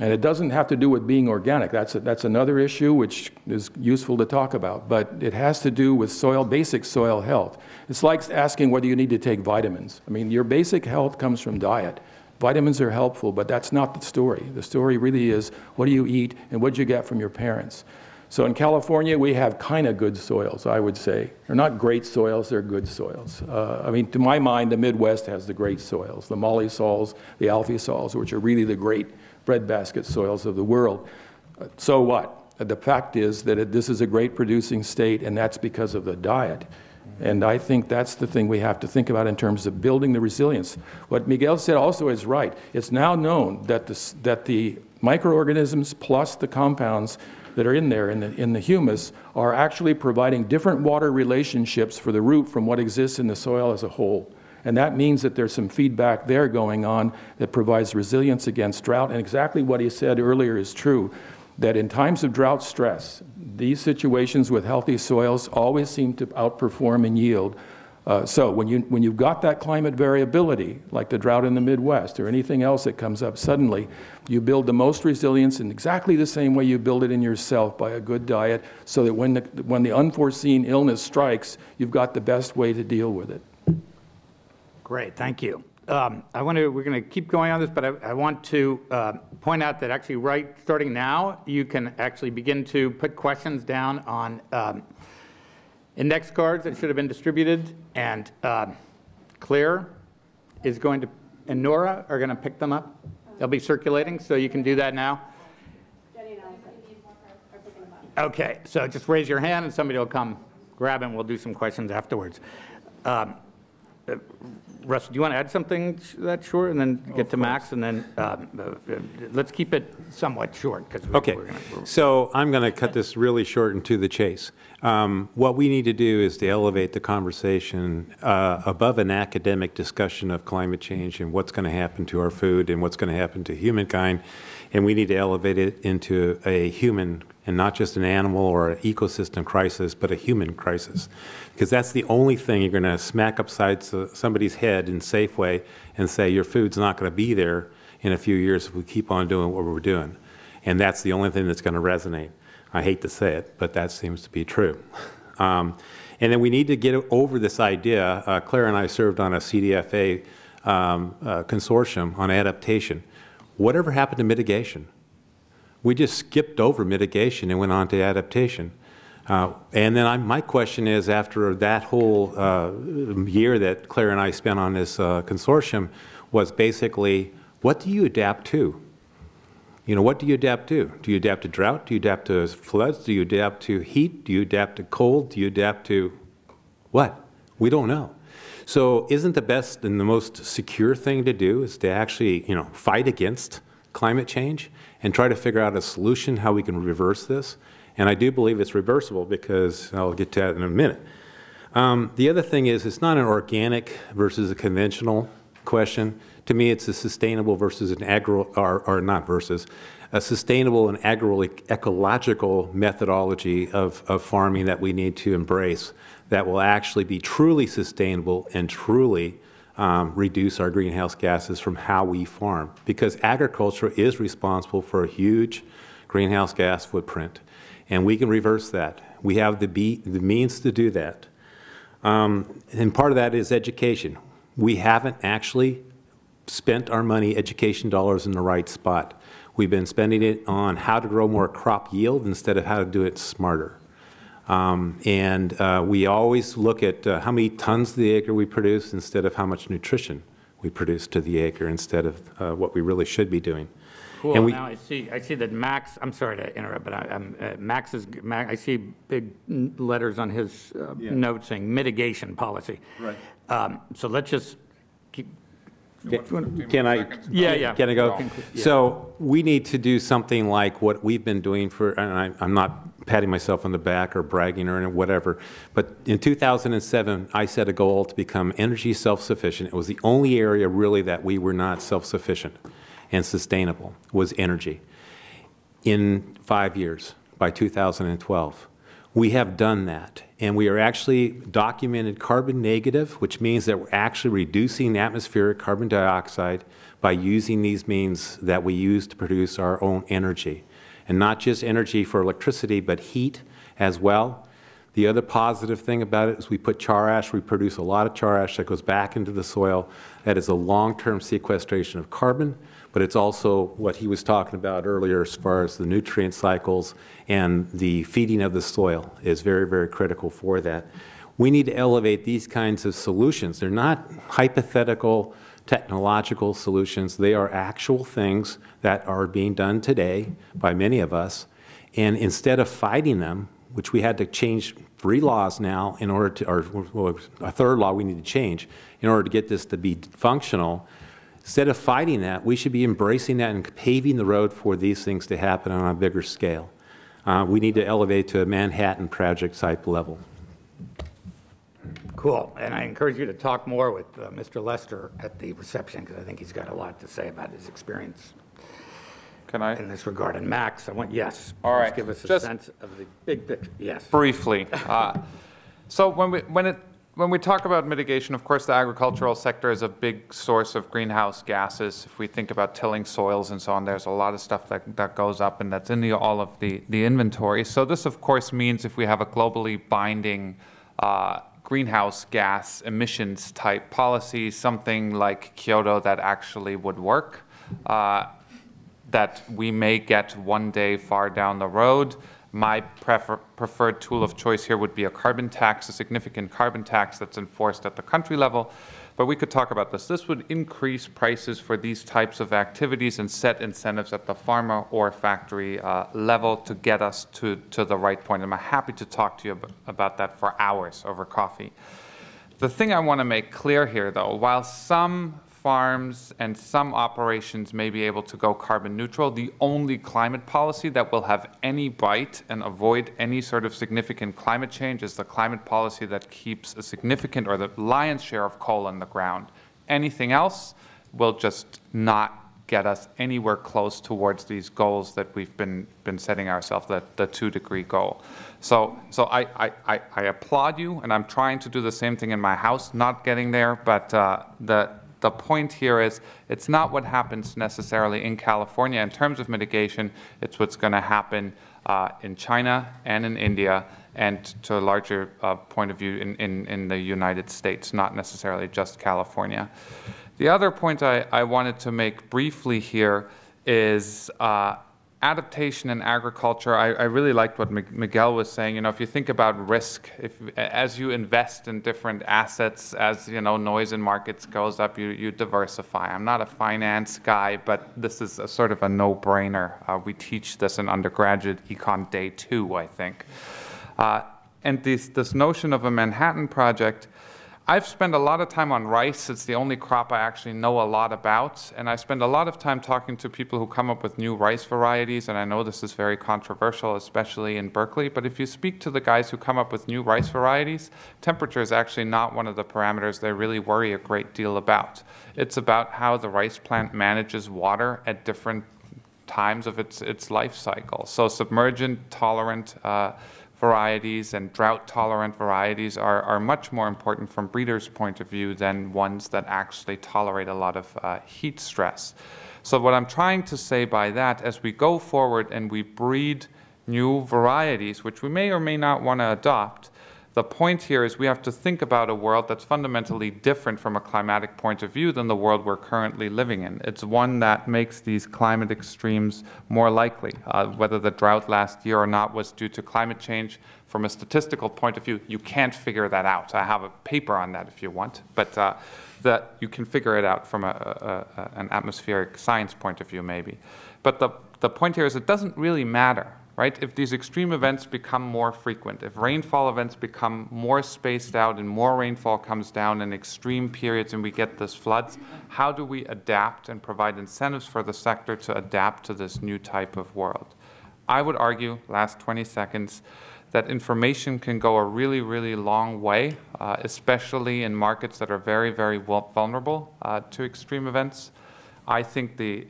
And it doesn't have to do with being organic. That's another issue which is useful to talk about. But it has to do with basic soil health. It's like asking whether you need to take vitamins. I mean, your basic health comes from diet. Vitamins are helpful, but that's not the story. The story really is, what do you eat and what did you get from your parents? So in California, we have kind of good soils, I would say. They're not great soils, they're good soils. I mean, to my mind, the Midwest has the great soils, the molly soils, the alfie soils, which are really the great breadbasket soils of the world. So what? The fact is that this is a great producing state, and that's because of the diet. And I think that's the thing we have to think about in terms of building the resilience. What Miguel said also is right. It's now known that the microorganisms plus the compounds that are in there, in the humus, are actually providing different water relationships for the root from what exists in the soil as a whole. And that means that there's some feedback there going on that provides resilience against drought. And exactly what he said earlier is true, that in times of drought stress, these situations with healthy soils always seem to outperform in yield. So when you've got that climate variability, like the drought in the Midwest or anything else that comes up suddenly, you build the most resilience in exactly the same way you build it in yourself, by a good diet, so that when the unforeseen illness strikes, you've got the best way to deal with it. Great, thank you. We're going to keep going on this, but I want to point out that actually starting now, you can actually begin to put questions down on index cards that should have been distributed, and Claire is going to, and Nora are going to pick them up. They'll be circulating, so you can do that now. Okay, so just raise your hand and somebody will come grab it, and we'll do some questions afterwards. Russ, do you want to add something that short, and then get to Max, and then let's keep it somewhat short. Okay, so I'm going to cut this really short and to the chase. What we need to do is to elevate the conversation above an academic discussion of climate change and what's going to happen to our food and what's going to happen to humankind, and we need to elevate it into a human, and not just an animal or an ecosystem crisis, but a human crisis. Because that's the only thing you're going to smack upside somebody's head in Safeway and say, your food's not going to be there in a few years if we keep on doing what we're doing. And that's the only thing that's going to resonate. I hate to say it, but that seems to be true. And then we need to get over this idea. Claire and I served on a CDFA consortium on adaptation. Whatever happened to mitigation? We just skipped over mitigation and went on to adaptation. And then my question is, after that whole year that Claire and I spent on this consortium, was basically, what do you adapt to? You know, what do you adapt to? Do you adapt to drought? Do you adapt to floods? Do you adapt to heat? Do you adapt to cold? Do you adapt to what? We don't know. So isn't the best and the most secure thing to do is to actually, fight against climate change and try to figure out a solution how we can reverse this? And I do believe it's reversible, because I'll get to that in a minute. The other thing is, it's not an organic versus a conventional question. To me, it's a sustainable versus an a sustainable and agroecological methodology of farming that we need to embrace that will actually be truly sustainable and truly reduce our greenhouse gases from how we farm. Because agriculture is responsible for a huge greenhouse gas footprint, and we can reverse that. We have the means to do that. And part of that is education. We haven't actually spent our money, education dollars, in the right spot. We've been spending it on how to grow more crop yield instead of how to do it smarter. We always look at how many tons to the acre we produce instead of how much nutrition we produce to the acre instead of what we really should be doing. Cool. And now I see that Max, I'm sorry to interrupt, but I see big letters on his note saying mitigation policy. Right. So let's just keep. Can I go? Yeah. So we need to do something like what we've been doing for, and I'm not patting myself on the back or bragging or whatever, but in 2007, I set a goal to become energy self-sufficient. It was the only area really that we were not self-sufficient and sustainable, was energy, in 5 years, by 2012. We have done that, and we are actually documented carbon negative, which means that we're actually reducing atmospheric carbon dioxide by using these means that we use to produce our own energy. And not just energy for electricity, but heat as well. The other positive thing about it is we put char ash, we produce a lot of char ash that goes back into the soil. That is a long-term sequestration of carbon, but it's also what he was talking about earlier as far as the nutrient cycles and the feeding of the soil is very, very critical for that. We need to elevate these kinds of solutions. They're not hypothetical technological solutions. They are actual things that are being done today by many of us. And instead of fighting them, which we had to change 3 laws now in order to, or a third law we need to change in order to get this to be functional, instead of fighting that, we should be embracing that and paving the road for these things to happen on a bigger scale. We need to elevate to a Manhattan Project type level. Cool. And I encourage you to talk more with Mr. Lester at the reception, because I think he's got a lot to say about his experience Can I? in this regard. And Max, yes. All right. Give us a Just sense of the big picture. Yes. Briefly. So when we talk about mitigation, of course, the agricultural sector is a big source of greenhouse gases. If we think about tilling soils and so on, there's a lot of stuff that goes up, and that's in all of the inventory. So this, of course, means if we have a globally binding greenhouse gas emissions type policy, something like Kyoto that actually would work, that we may get one day far down the road. My preferred tool of choice here would be a carbon tax, a significant carbon tax that's enforced at the country level. But we could talk about this. This would increase prices for these types of activities and set incentives at the farmer or factory level to get us to the right point. And I'm happy to talk to you about that for hours over coffee. The thing I want to make clear here, though, while some farms and some operations may be able to go carbon neutral, the only climate policy that will have any bite and avoid any sort of significant climate change is the climate policy that keeps a significant or the lion's share of coal in the ground. Anything else will just not get us anywhere close towards these goals that we've been setting ourselves, the 2-degree goal. So I applaud you, and I'm trying to do the same thing in my house, not getting there, but the point here is it's not what happens necessarily in California in terms of mitigation. It's what's going to happen in China and in India, and to a larger point of view in the United States, not necessarily just California. The other point I wanted to make briefly here is adaptation in agriculture. I really liked what Miguel was saying. You know, if you think about risk, as you invest in different assets, as noise in markets goes up, you diversify. I'm not a finance guy, but this is a sort of a no-brainer. We teach this in undergraduate Econ Day 2, I think. And this notion of a Manhattan Project, I've spent a lot of time on rice. It's the only crop I actually know a lot about. And I spend a lot of time talking to people who come up with new rice varieties. And I know this is very controversial, especially in Berkeley. But if you speak to the guys who come up with new rice varieties, temperature is actually not one of the parameters they really worry a great deal about. It's about how the rice plant manages water at different times of its life cycle. So submergent tolerant varieties and drought-tolerant varieties are much more important from breeders' point of view than ones that actually tolerate a lot of heat stress. So what I'm trying to say by that, as we go forward and we breed new varieties, which we may or may not want to adopt, the point here is we have to think about a world that's fundamentally different from a climatic point of view than the world we're currently living in. It's one that makes these climate extremes more likely. Whether the drought last year or not was due to climate change, from a statistical point of view, you can't figure that out. I have a paper on that if you want, but that you can figure it out from an atmospheric science point of view maybe. But the point here is it doesn't really matter. Right? If these extreme events become more frequent, if rainfall events become more spaced out and more rainfall comes down in extreme periods and we get this floods, how do we adapt and provide incentives for the sector to adapt to this new type of world? I would argue, last 20 seconds, that information can go a really, really long way, especially in markets that are very, very vulnerable to extreme events. I think the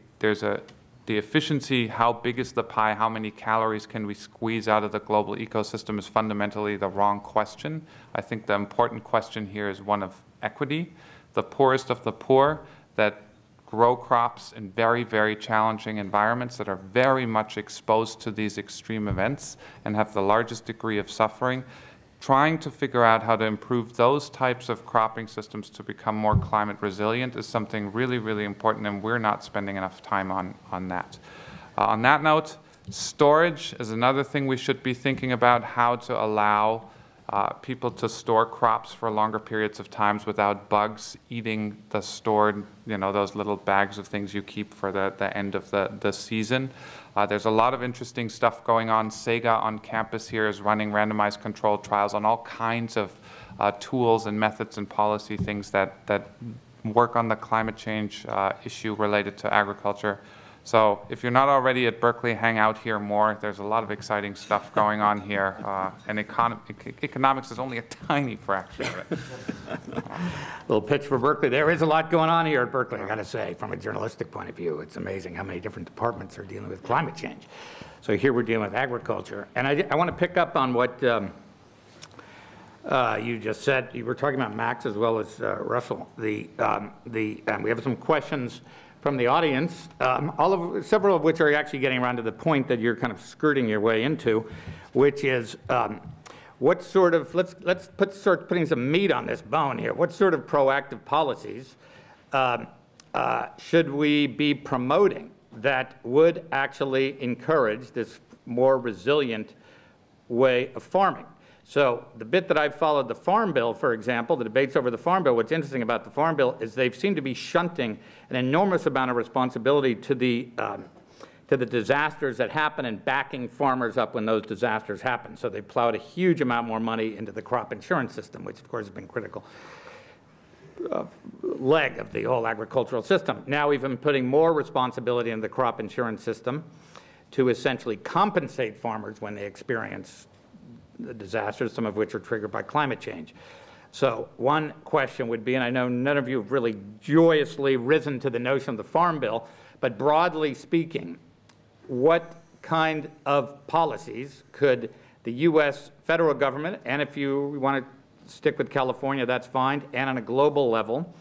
efficiency, how big is the pie, how many calories can we squeeze out of the global ecosystem is fundamentally the wrong question. I think the important question here is one of equity. The poorest of the poor that grow crops in very, very challenging environments that are very much exposed to these extreme events and have the largest degree of suffering, trying to figure out how to improve those types of cropping systems to become more climate resilient is something really, really important, and we're not spending enough time on that. On that note, storage is another thing we should be thinking about, how to allow people to store crops for longer periods of times without bugs eating the stored, those little bags of things you keep for the end of the season. There's a lot of interesting stuff going on. Sega on campus here is running randomized controlled trials on all kinds of tools and methods and policy things that work on the climate change issue related to agriculture. So if you're not already at Berkeley, hang out here more. There's a lot of exciting stuff going on here. And economics is only a tiny fraction of it. Little pitch for Berkeley. There is a lot going on here at Berkeley, I got to say, from a journalistic point of view. It's amazing how many different departments are dealing with climate change. So here we're dealing with agriculture. And I want to pick up on what you just said. You were talking about Max as well as Russell. We have some questions from the audience, several of which are actually getting around to the point that you're kind of skirting your way into, which is what sort of, let's start putting some meat on this bone here. What sort of proactive policies should we be promoting that would actually encourage this more resilient way of farming? So the bit that I've followed the Farm Bill, for example, the debates over the Farm Bill, what's interesting about the Farm Bill is they seem to be shunting an enormous amount of responsibility to the disasters that happen and backing farmers up when those disasters happen. So they plowed a huge amount more money into the crop insurance system, which of course has been critical leg of the whole agricultural system. Now even putting more responsibility in the crop insurance system to essentially compensate farmers when they experience the disasters, some of which are triggered by climate change. So one question would be, and I know none of you have really joyously risen to the notion of the Farm Bill, but broadly speaking, what kind of policies could the U.S. federal government, and if you want to stick with California, that's fine, and on a global level,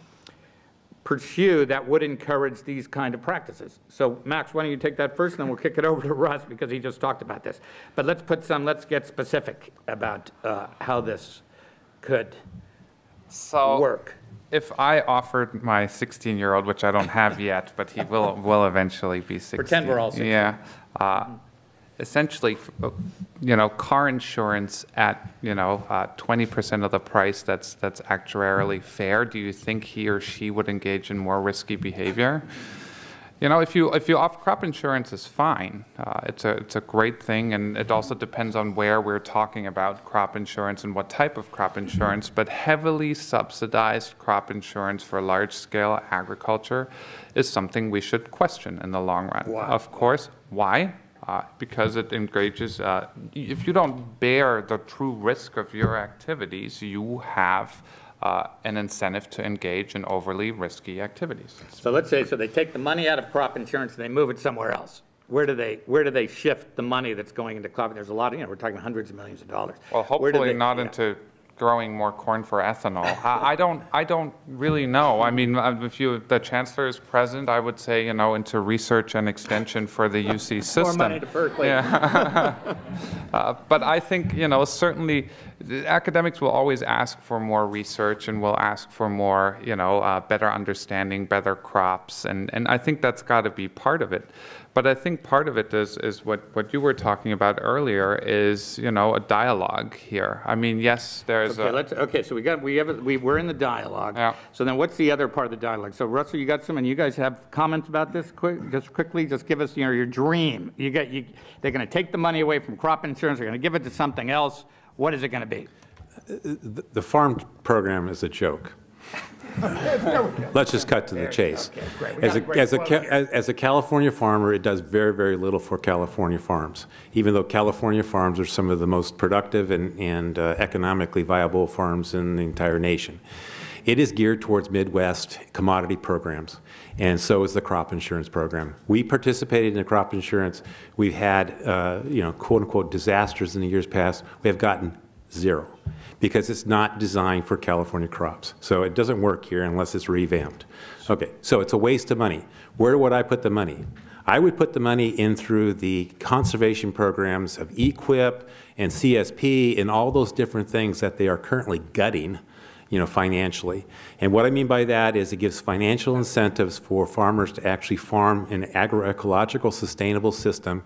pursue that would encourage these kind of practices? So Max, why don't you take that first, and then we'll kick it over to Russ because he just talked about this. But let's get specific about how this could work. If I offered my 16-year-old, which I don't have yet, but he will eventually be 16. Pretend we're all 16. Yeah. Essentially, car insurance at 20% of the price that's actuarially fair. Do you think he or she would engage in more risky behavior? You know, if you offer crop insurance is fine. It's a great thing, and it also depends on where we're talking about crop insurance and what type of crop insurance. But heavily subsidized crop insurance for large-scale agriculture is something we should question in the long run. Why? Of course, why? Because it engages. If you don't bear the true risk of your activities, you have an incentive to engage in overly risky activities. So let's say, so they take the money out of crop insurance and they move it somewhere else. Where do they shift the money that's going into crop? There's a lot of, we're talking hundreds of millions of dollars. Well, hopefully not into growing more corn for ethanol. I don't really know. I mean, if the chancellor is present, I would say, into research and extension for the UC system. More money to Berkeley. Yeah. But I think, certainly academics will always ask for more research and will ask for more, better understanding, better crops, and I think that's got to be part of it. But I think part of it is what you were talking about earlier is, a dialogue here. I mean, yes, there's so we're in the dialogue. Yeah. So then what's the other part of the dialogue? So Russell, you got some, and you guys have comments about this quickly? Just give us, your dream. They're going to take the money away from crop insurance. They're going to give it to something else. What is it going to be? The farm program is a joke. Let's just cut to the chase. As a California farmer, it does very, very little for California farms, even though California farms are some of the most productive and economically viable farms in the entire nation. It is geared towards Midwest commodity programs, and so is the crop insurance program. We participated in the crop insurance. We've had, quote-unquote, disasters in the years past. We have gotten zero, because it's not designed for California crops. So it doesn't work here unless it's revamped. Okay, so it's a waste of money. Where would I put the money? I would put the money in through the conservation programs of EQIP and CSP and all those different things that they are currently gutting, financially. And what I mean by that is it gives financial incentives for farmers to actually farm an agroecological sustainable system.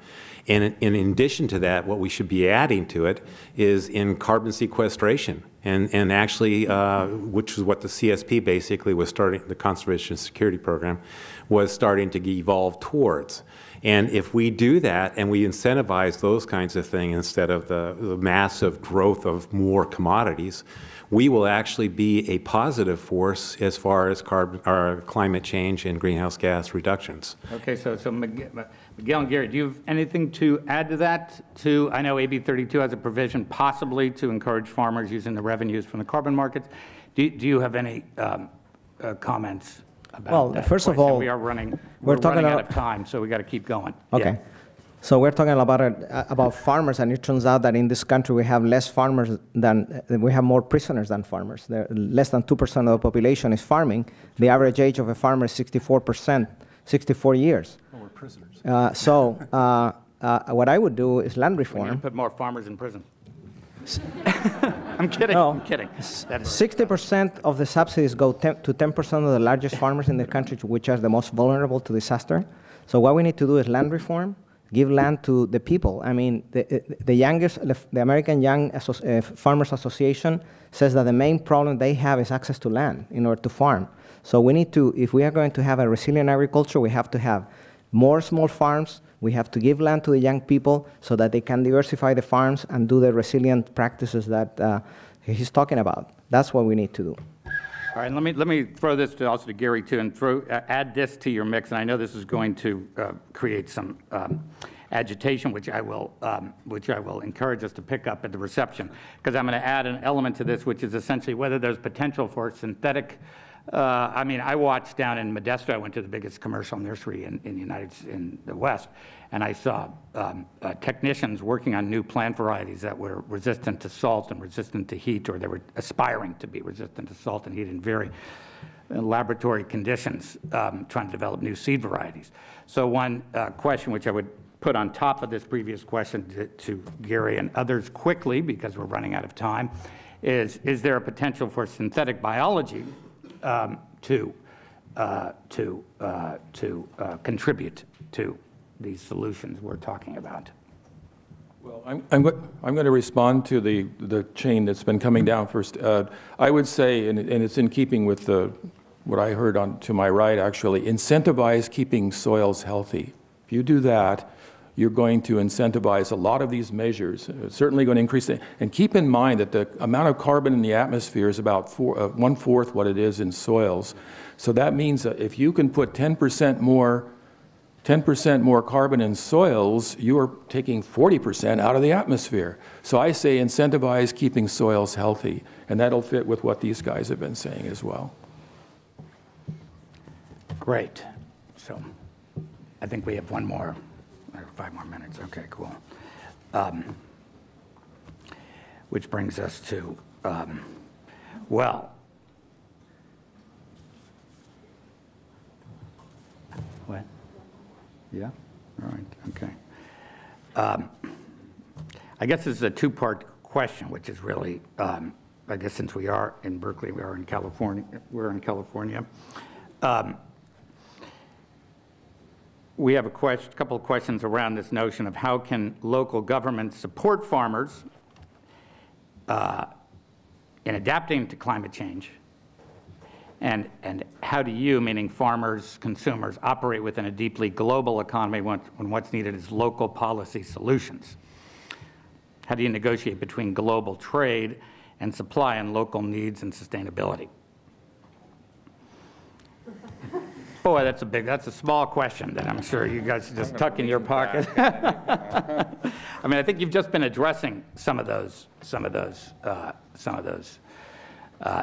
And in addition to that, what we should be adding to it is in carbon sequestration. And actually, which is what the CSP basically was starting, the Conservation Security Program, was starting to evolve towards. And if we do that and we incentivize those kinds of things instead of the massive growth of more commodities, we will actually be a positive force as far as climate change and greenhouse gas reductions. Okay, so Miguel and Gary, do you have anything to add to that? I know AB 32 has a provision possibly to encourage farmers using the revenues from the carbon markets. Do you have any comments about that? Well, first of all, we're running out of time, so we got to keep going. Okay. Yeah. So we're talking about farmers, and it turns out that in this country we have less farmers we have more prisoners than farmers. Less than 2% of the population is farming. The average age of a farmer is 64 years. Well, we're prisoners. What I would do is land reform. We need to put more farmers in prison. I'm kidding. No, I'm kidding. 60% of the subsidies go to 10% of the largest farmers in the country, which are the most vulnerable to disaster. So what we need to do is land reform. Give land to the people. I mean, the American Young Farmers Association says that the main problem they have is access to land in order to farm. So we need to, if we are going to have a resilient agriculture, we have to have more small farms. We have to give land to the young people so that they can diversify the farms and do the resilient practices that he's talking about. That's what we need to do. All right, let me throw this also to Gary too, and add this to your mix. And I know this is going to create some agitation, which I will encourage us to pick up at the reception, because I'm going to add an element to this, which is essentially whether there's potential for synthetic. I mean, I watched down in Modesto. I went to the biggest commercial nursery in the West, and I saw technicians working on new plant varieties that were resistant to salt and resistant to heat, or they were aspiring to be resistant to salt and heat in very laboratory conditions, trying to develop new seed varieties. So one question which I would put on top of this previous question to Gary and others quickly, because we're running out of time, is there a potential for synthetic biology to contribute to these solutions we're talking about? Well, I'm going to respond to the chain that's been coming down first. I would say, and it's in keeping with the what I heard on to my right, actually, incentivize keeping soils healthy. If you do that, you're going to incentivize a lot of these measures. It's certainly going to increase it. And keep in mind that the amount of carbon in the atmosphere is about 1/4 what it is in soils. So that means that if you can put 10% more carbon in soils, you are taking 40% out of the atmosphere. So I say incentivize keeping soils healthy, and that'll fit with what these guys have been saying as well. Great. So I think we have 5 more minutes. Okay, cool. Which brings us to, well, what? Yeah? All right, okay. I guess this is a two-part question, which is really, I guess since we are in Berkeley, we're in California. We have a couple of questions around this notion of how can local governments support farmers in adapting to climate change, and how do you, meaning farmers, consumers, operate within a deeply global economy when what's needed is local policy solutions? How do you negotiate between global trade and supply and local needs and sustainability? Boy, that's a small question that I'm sure you guys just tuck in your pocket. I mean, I think you've just been addressing some of those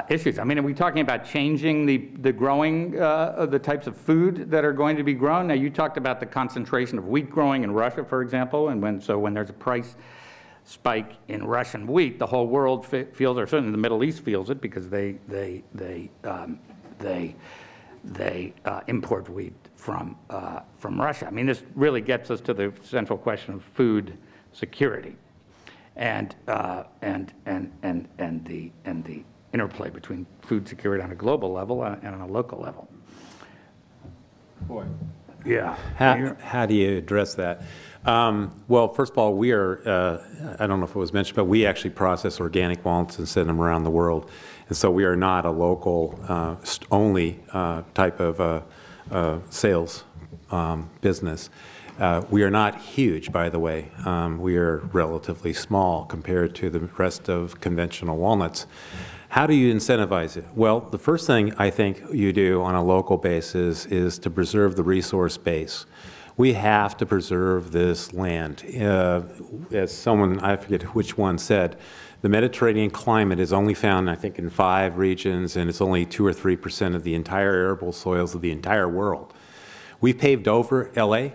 issues. I mean, are we talking about changing the growing of the types of food that are going to be grown? Now, you talked about the concentration of wheat growing in Russia, for example, and when there's a price spike in Russian wheat, the whole world feels, or certainly the Middle East feels it, because they import wheat from Russia. I mean, this really gets us to the central question of food security, and the interplay between food security on a global level and on a local level. Boy. Yeah. How do you address that? Well, first of all, we are, I don't know if it was mentioned, but we actually process organic walnuts and send them around the world. And so we are not a local only type of sales business. We are not huge, by the way. We are relatively small compared to the rest of conventional walnuts. How do you incentivize it? Well, the first thing I think you do on a local basis is to preserve the resource base. We have to preserve this land. As someone, I forget which one said, the Mediterranean climate is only found, I think, in 5 regions, and it's only 2 or 3% of the entire arable soils of the entire world. We've paved over LA,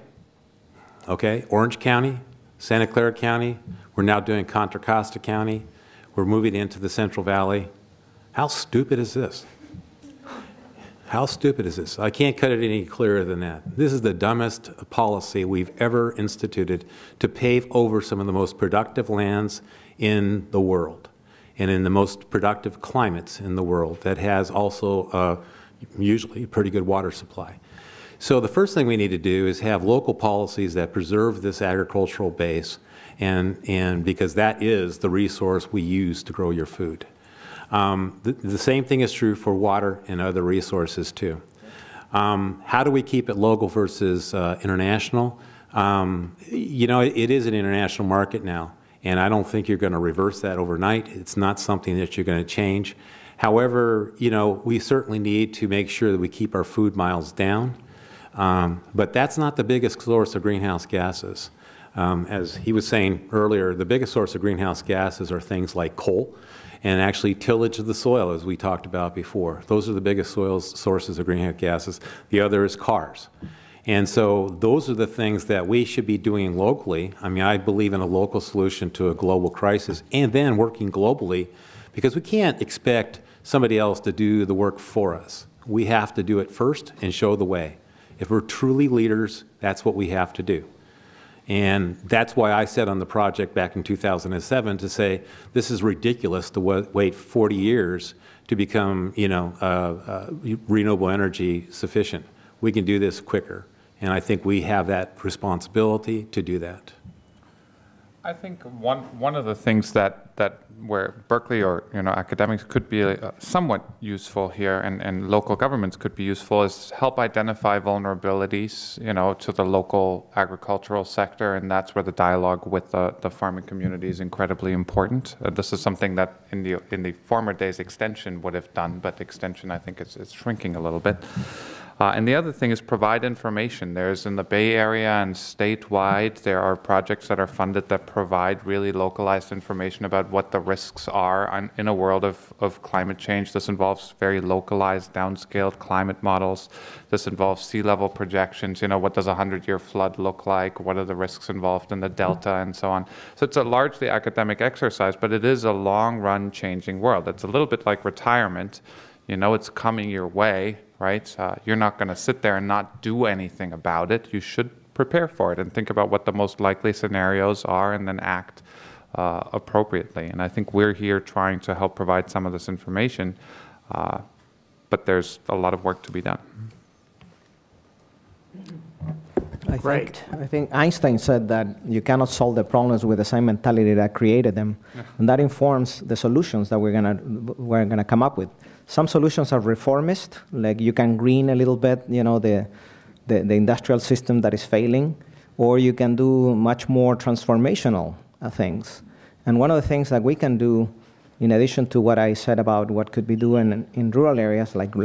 okay, Orange County, Santa Clara County. We're now doing Contra Costa County. We're moving into the Central Valley. How stupid is this? How stupid is this? I can't cut it any clearer than that. This is the dumbest policy we've ever instituted to pave over some of the most productive lands in the world and in the most productive climates in the world that has also usually a pretty good water supply. So the first thing we need to do is have local policies that preserve this agricultural base, and because that is the resource we use to grow your food. The same thing is true for water and other resources too. How do we keep it local versus international? You know, it is an international market now, and I don't think you're going to reverse that overnight. It's not something that you're going to change. However, you know, we certainly need to make sure that we keep our food miles down, but that's not the biggest source of greenhouse gases. As he was saying earlier, the biggest source of greenhouse gases are things like coal, and actually tillage of the soil, as we talked about before. Those are the biggest sources of greenhouse gases. The other is cars. And so those are the things that we should be doing locally. I mean, I believe in a local solution to a global crisis, and then working globally, because we can't expect somebody else to do the work for us. We have to do it first and show the way. If we're truly leaders, that's what we have to do. And that's why I said on the project back in 2007 to say, this is ridiculous to wait 40 years to become, you know, renewable energy sufficient. We can do this quicker. And I think we have that responsibility to do that. I think one of the things that where Berkeley or academics could be somewhat useful here, and local governments could be useful, is help identify vulnerabilities to the local agricultural sector, and that's where the dialogue with the farming community is incredibly important. This is something that in the former days Extension would have done, but Extension I think is shrinking a little bit. And the other thing is provide information. There's in the Bay Area and statewide, there are projects that are funded that provide really localized information about what the risks are in a world of climate change. This involves very localized, downscaled climate models. This involves sea level projections. What does a 100-year flood look like? What are the risks involved in the delta and so on? So it's a largely academic exercise, but it is a long-run changing world. It's a little bit like retirement. It's coming your way, right? You're not going to sit there and not do anything about it. You should prepare for it and think about what the most likely scenarios are and then act appropriately. And I think we're here trying to help provide some of this information, but there's a lot of work to be done. I think Einstein said that you cannot solve the problems with the same mentality that created them, and that informs the solutions that we're gonna come up with. Some solutions are reformist, like you can green a little bit, the industrial system that is failing, or you can do much more transformational things. And one of the things that we can do, in addition to what I said about what could be doing in rural areas, like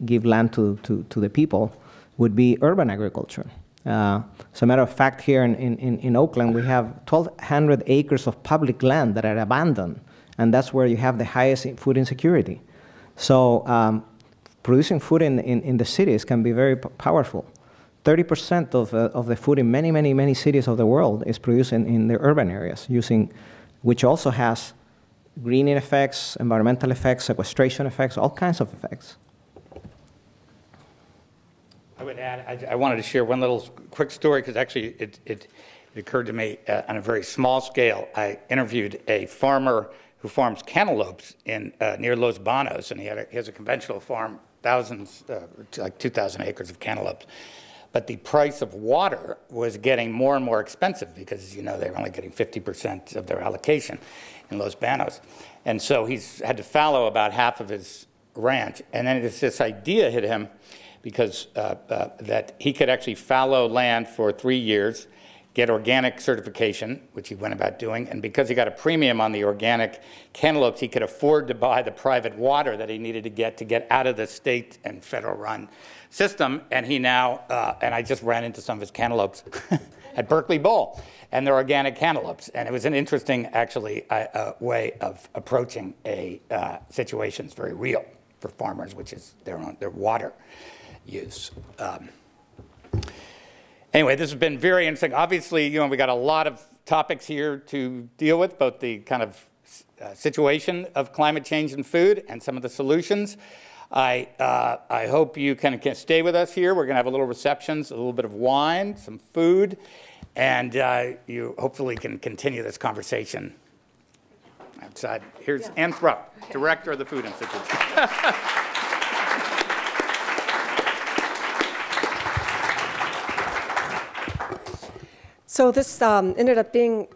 give land to the people, would be urban agriculture. As a matter of fact, here in Oakland, we have 1,200 acres of public land that are abandoned, and that's where you have the highest food insecurity. So producing food in the cities can be very powerful. 30% of the food in many cities of the world is produced in the urban areas, which also has greening effects, environmental effects, sequestration effects, all kinds of effects. I would add, I wanted to share one little quick story, because actually it occurred to me on a very small scale. I interviewed a farmer who farms cantaloupes near Los Banos, and he has a conventional farm, like 2,000 acres of cantaloupes. But the price of water was getting more and more expensive because, they're only getting 50% of their allocation in Los Banos. And so he's had to fallow about half of his ranch. And then this idea hit him, because that he could actually fallow land for 3 years, get organic certification, which he went about doing, and because he got a premium on the organic cantaloupes, he could afford to buy the private water that he needed to get out of the state and federal-run system. And he now, and I just ran into some of his cantaloupes at Berkeley Bowl, and they're organic cantaloupes. And it was an interesting, actually, way of approaching a situation that's very real for farmers, which is their water use. Anyway, this has been very interesting. Obviously, we got a lot of topics here to deal with, both the kind of situation of climate change and food and some of the solutions. I hope you can stay with us here. We're going to have a little receptions, a little bit of wine, some food, and you hopefully can continue this conversation outside. Here's Ann Thrupp, Director of the Food Institute. So this ended up being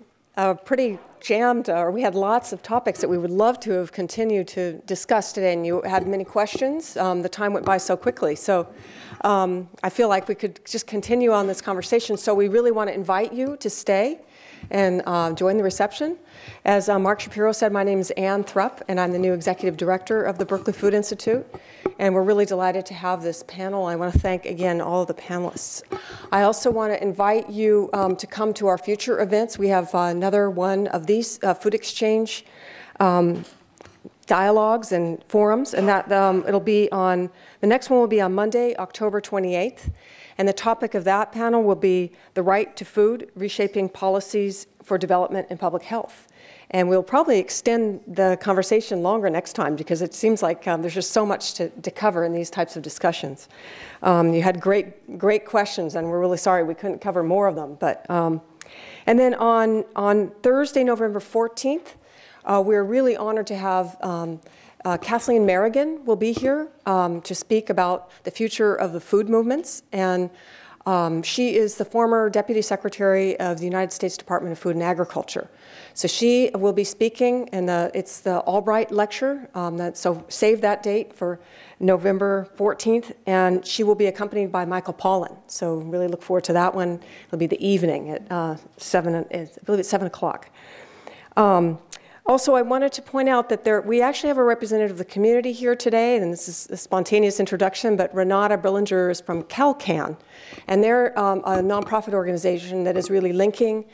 pretty jammed, or we had lots of topics that we would love to have continued to discuss today, and you had many questions. The time went by so quickly, so I feel like we could just continue on this conversation. So we really want to invite you to stay and join the reception. As Mark Shapiro said, my name is Ann Thrupp, and I'm the new Executive Director of the Berkeley Food Institute. And we're really delighted to have this panel. I want to thank, again, all of the panelists. I also want to invite you to come to our future events. We have another one of these food exchange dialogues and forums, and that it'll be on, the next one will be on Monday, October 28th. And the topic of that panel will be the right to food, reshaping policies for development and public health. And we'll probably extend the conversation longer next time, because it seems like there's just so much to cover in these types of discussions. You had great questions, and we're really sorry we couldn't cover more of them. But and then on Thursday, November 14th, we're really honored to have Kathleen Merrigan will be here to speak about the future of the food movements. And She is the former Deputy Secretary of the United States Department of Food and Agriculture. So she will be speaking, and it's the Albright Lecture, so save that date for November 14th, and she will be accompanied by Michael Pollan. So really look forward to that one. It'll be the evening at I believe it's 7 o'clock. Also, I wanted to point out that we actually have a representative of the community here today, and this is a spontaneous introduction, but Renata Brillinger is from CalCan, and they're a nonprofit organization that is really linking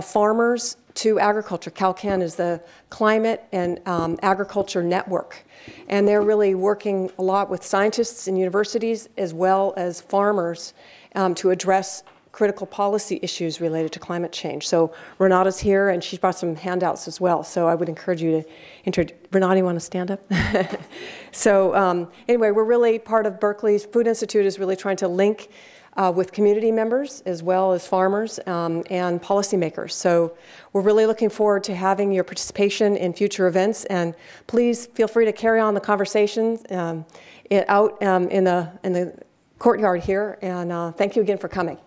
farmers to agriculture. CalCan is the Climate and Agriculture Network, and they're really working a lot with scientists and universities as well as farmers to address critical policy issues related to climate change. So Renata's here, and she's brought some handouts as well. So I would encourage you to introduce. Renata, you want to stand up? So anyway, we're really part of Berkeley's Food Institute is really trying to link with community members as well as farmers and policymakers. So we're really looking forward to having your participation in future events, and please feel free to carry on the conversations out in the courtyard here. And thank you again for coming.